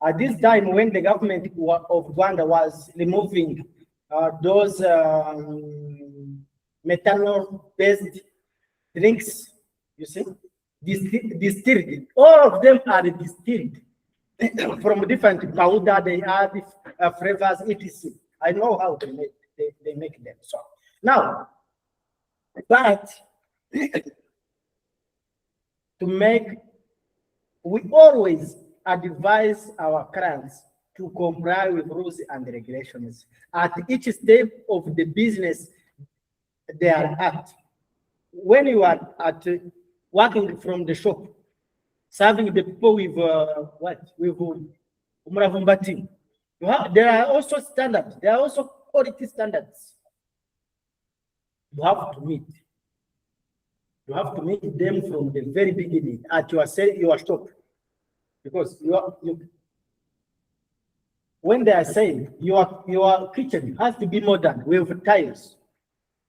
at this time, when the government of Rwanda was removing those methanol-based drinks, you see, distilled, all of them are distilled from different powder. They add flavors, etc. I know how they make them. So now, but to make, we always advise our clients to comply with rules and regulations at each step of the business they are at. When you are at working from the shop, serving the people with with Umuravumba team, there are also standards. There are also quality standards. You have to meet. You have to meet them from the very beginning at your shop, because when they are saying your kitchen has to be modern with tiles,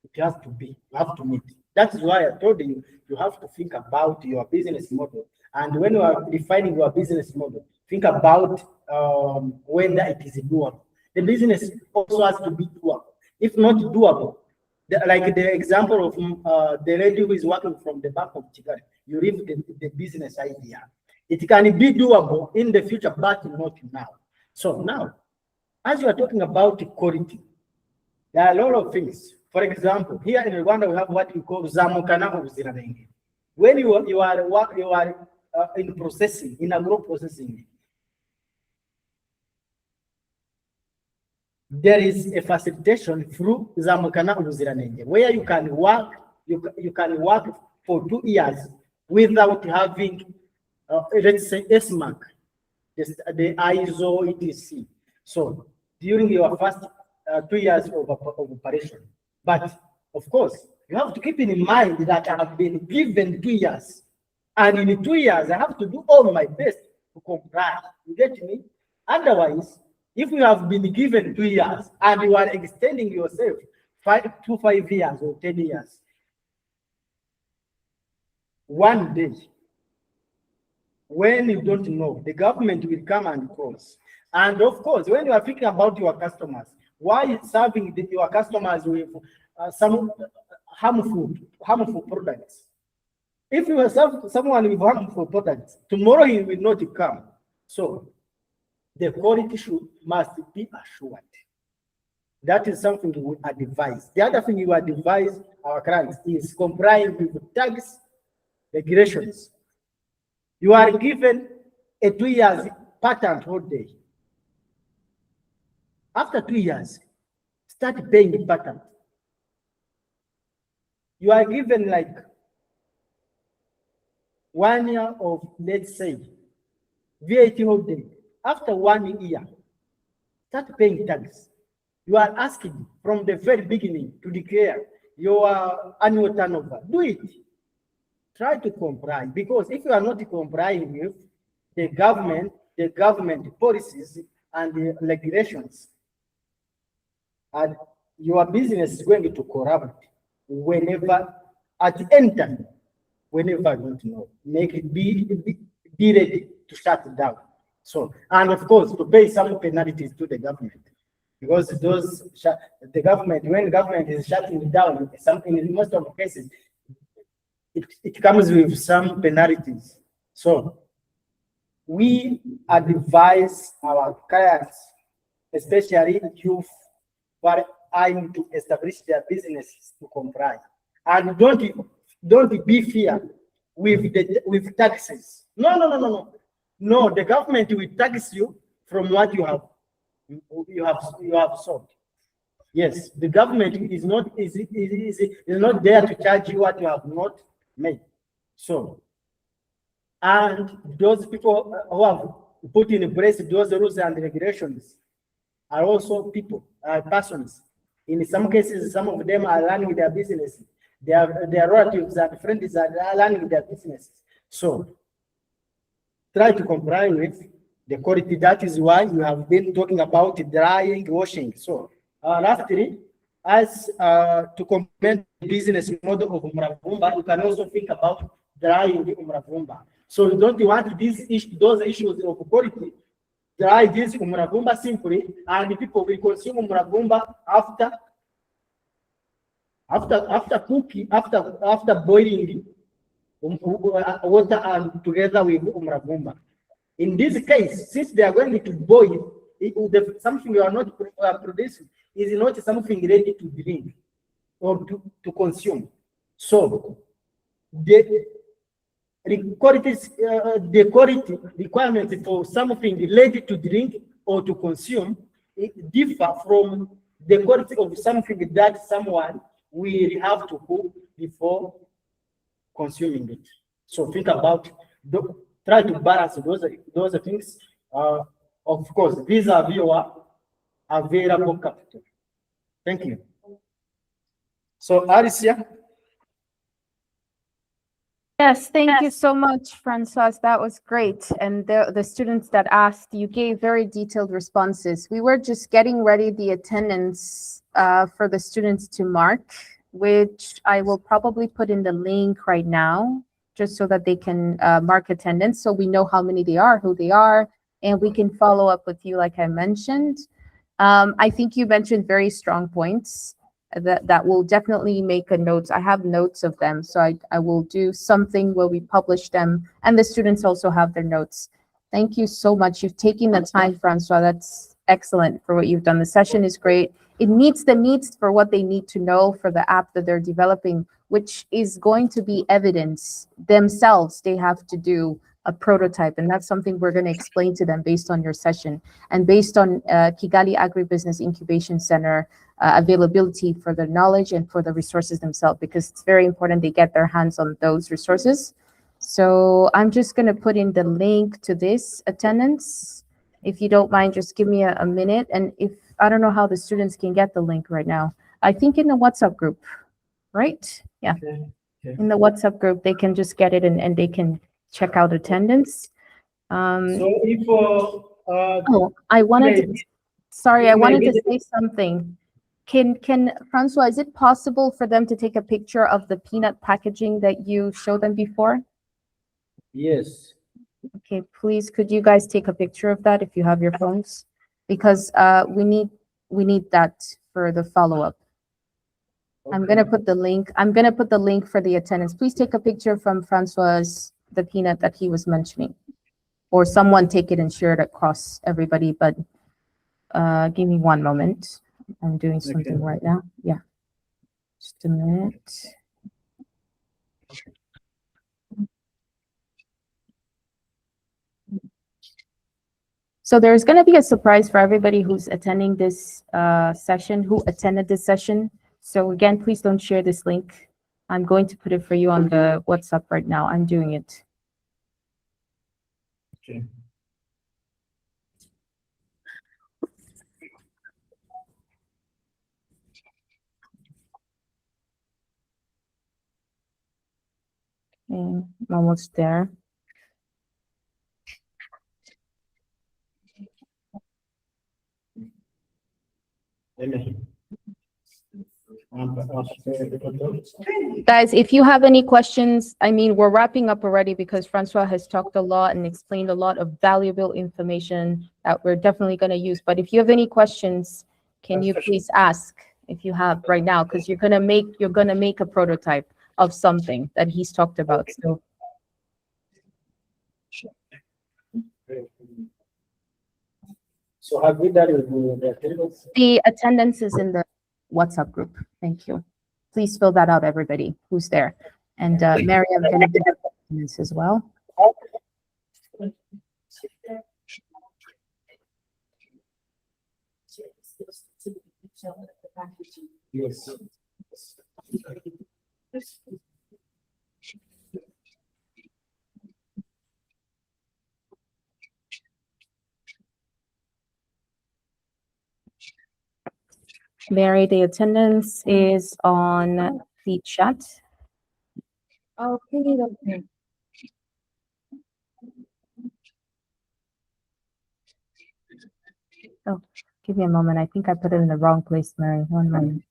it has to be. You have to meet. That's why I told you you have to think about your business model, and when you are defining your business model, think about whether it is doable. The business also has to be doable. If not doable, like the example of the lady who is working from the back of Kigali, you leave the business idea. It can be doable in the future, but not now. So now, as you are talking about quality, there are a lot of things. For example, here in Rwanda, we have what we call zamukana ubuziranenge. When you are in processing, in agro processing, there is a facilitation through zamukana ubuziranenge, where you can work for 2 years without having let's say SMAC, the ISO etc. So during your first 2 years of operation, but of course you have to keep in mind that I have been given 2 years, and in 2 years I have to do all my best to comply. You get me? Otherwise, if you have been given 2 years and you are extending yourself 5 years or 10 years, one day, when you don't know, the government will come and close. And of course, when you are thinking about your customers, why serving your customers with some harmful products? If you serve someone with harmful products, tomorrow he will not come. So the quality must be assured. That is something we advise. The other thing you advise our clients is complying with tax regulations. You are given a 2 years patent holiday. After 2 years, start paying the patent. You are given like 1 year of, let's say, VAT holiday. After 1 year, start paying tax. You are asking from the very beginning to declare your annual turnover. Do it. Try to comply, because if you are not complying with the government policies and the regulations, and your business is going to corrupt whenever, at any time, whenever you want to know. Make it be ready to shut it down. So, and of course, to pay some penalties to the government, because the government, when the government is shutting it down, in most of the cases, it comes with some penalties. So we advise our clients, especially youth, who are aiming to establish their businesses, to comply. And don't be fear with taxes. No. No, the government will tax you from what you have you have solved. Yes, the government is not there to charge you what you have not made. So, and those people who have put in place those rules and regulations are also people, persons. In some cases, some of them are running their business. Their relatives and friends are running their businesses. So, try to comply with the quality. That is why we have been talking about drying, washing. So, lastly, as to complement the business model of Umravumba, you can also think about drying Umravumba. So you don't want those issues of quality. Dry this Umravumba simply, and people will consume Umravumba after cooking, after boiling water and together with Umravumba. In this case, since they are going to boil, something you are not producing is not something ready to drink or to consume. So the quality requirements for something ready to drink or to consume differ from the quality of something that someone will have to cook before consuming it. So think about, try to balance those things. Of course, these are your available capital. Thank you. So, Alicia. Yes, thank you so much, Francois. That was great. And the students that asked, you gave very detailed responses. We were just getting ready the attendance for the students to mark, which I will probably put in the link right now, just so that they can mark attendance, so we know how many they are, who they are, and we can follow up with you like I mentioned. I think you mentioned very strong points that will definitely make a note. I have notes of them, so I will do something where we publish them, and the students also have their notes. Thank you so much. You've taken the time, Francois. That's excellent for what you've done. The session is great. It meets the needs for what they need to know for the app that they're developing, which is going to be evidence themselves. They have to do a prototype, and that's something we're going to explain to them based on your session and based on Kigali Agribusiness Incubation Center availability for the knowledge and for the resources themselves, because it's very important they get their hands on those resources. So I'm just going to put in the link to this attendance. If you don't mind, just give me a minute. And if I don't know how the students can get the link right now, I think in the WhatsApp group, right? Yeah. Okay. In the WhatsApp group, they can just get it and they can check out attendance. So if I wanted to, sorry, I wanted to maybe- say something. Can Francois, is it possible for them to take a picture of the peanut packaging that you showed them before? yes. Okay, please, could you guys take a picture of that if you have your phones? Because we need that for the follow-up. I'm gonna put the link. I'm gonna put the link for the attendance. Please take a picture from Francois, the peanut that he was mentioning, or someone take it and share it across everybody. But give me one moment. I'm doing something right now. Yeah, just a minute. So there's going to be a surprise for everybody who's attending this session, who attended this session. So again, please don't share this link. I'm going to put it for you on the WhatsApp right now. I'm doing it. Okay. And I'm almost there. Guys, if you have any questions, I mean, we're wrapping up already because Francois has talked a lot and explained a lot of valuable information that we're definitely going to use. But if you have any questions, can you please ask if you have right now? Because you're gonna make a prototype of something that he's talked about. So have we done with the attendance? The attendance is in the WhatsApp group. Thank you. Please fill that out, everybody who's there. And Mary, I'm going to do attendance as well. of the packaging. Yes. Mary, the attendance is on the chat. Okay, okay. Oh, give me a moment. I think I put it in the wrong place, Mary. 1 moment.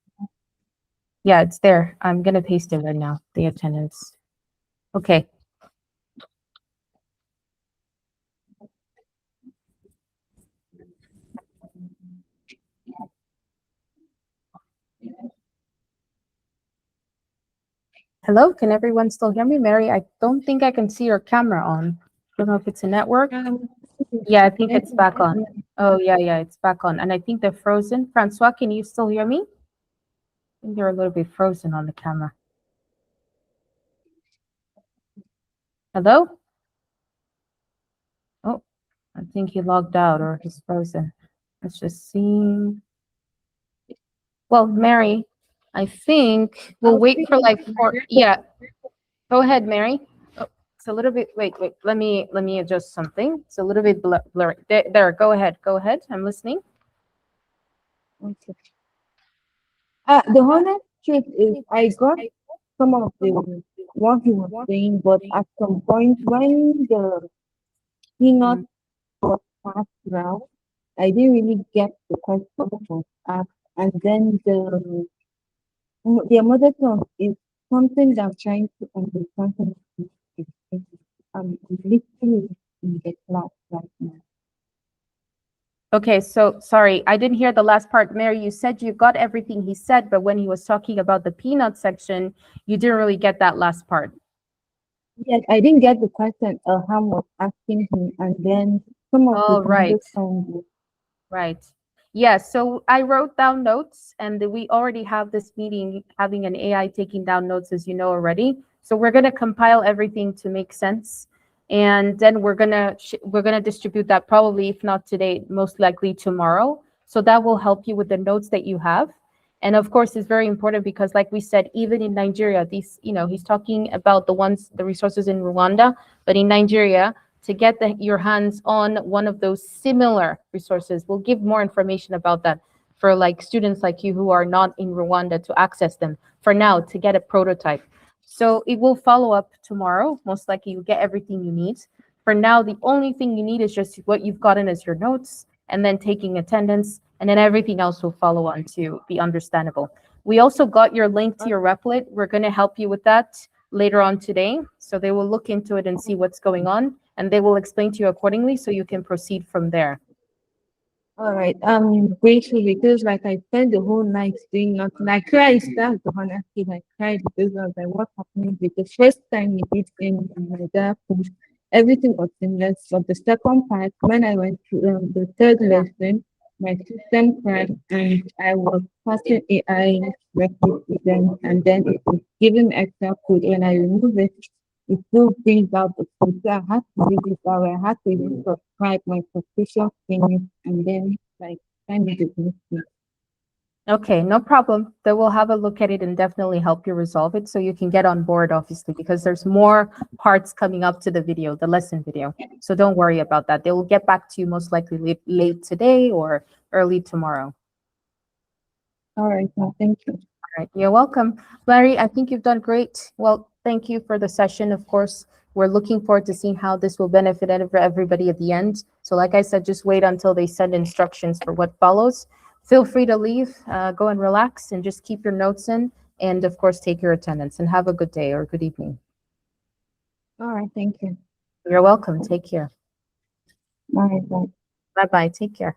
Yeah, it's there. I'm going to paste it right now, the attendance. Okay. Hello, can everyone still hear me? Mary, I don't think I can see your camera on. I don't know if it's a network. Yeah, I think it's back on. Oh, yeah, it's back on. And I think they're frozen. Francois, can you still hear me? I think they're a little bit frozen on the camera. Hello? Oh, I think he logged out or he's frozen. Let's just see. Well, Mary, I think we'll wait for like 4. Yeah, go ahead, Mary. Oh, it's a little bit. Wait. Let me adjust something. It's a little bit blurry. There. Go ahead. I'm listening. Okay. The honest truth is, I got some of the what he was saying, but at some point when the peanut was passed around, I didn't really get the question that was asked, and then the mother tongue is something that I'm trying to understand. I'm literally in the class right now. Okay, so sorry, I didn't hear the last part. Mary, you said you got everything he said, but when he was talking about the peanut section, you didn't really get that last part. Yes, I didn't get the question Ham was asking him, and then some of Oh, the right. sounds. Right. Yeah, so I wrote down notes, and we already have this meeting having an AI taking down notes, as you know already. So we're going to compile everything to make sense. And then we're gonna distribute that probably, if not today, most likely tomorrow. So that will help you with the notes that you have. And of course, it's very important because, like we said, even in Nigeria, these, he's talking about the resources in Rwanda, but in Nigeria, to get your hands on one of those similar resources, we'll give more information about that for like students like you who are not in Rwanda to access them for now to get a prototype. So it will follow up tomorrow. Most likely you'll get everything you need. For now, the only thing you need is just what you've gotten as your notes and then taking attendance, and then everything else will follow on to be understandable. We also got your link to your Replit. We're going to help you with that later on today. So they will look into it and see what's going on, and they will explain to you accordingly so you can proceed from there. All right. I'm grateful because like I spent the whole night doing nothing. I cried. That's the honest thing. I cried because I was like, what's happening? Because the first time we did in my dad post, everything was seamless. But the second part, when I went to the third lesson, my system crashed and I was passing AI records with them, and then it was giving extra code. When I removed it, it still brings out the code. So I had to read it out. I had to even subscribe my subscription thing, and then like kind of dismiss it. Okay, no problem. They will have a look at it and definitely help you resolve it so you can get on board, obviously, because there's more parts coming up to the video, the lesson video. So don't worry about that. They will get back to you most likely late today or early tomorrow. All right, well, thank you. All right, you're welcome. Larry, I think you've done great. Well, thank you for the session. Of course, we're looking forward to seeing how this will benefit everybody at the end. So like I said, just wait until they send instructions for what follows. Feel free to leave, go and relax, and just keep your notes in, and of course, take your attendance, and have a good day or good evening. All right, thank you. You're welcome. Take care. All right, bye. Bye-bye. Take care.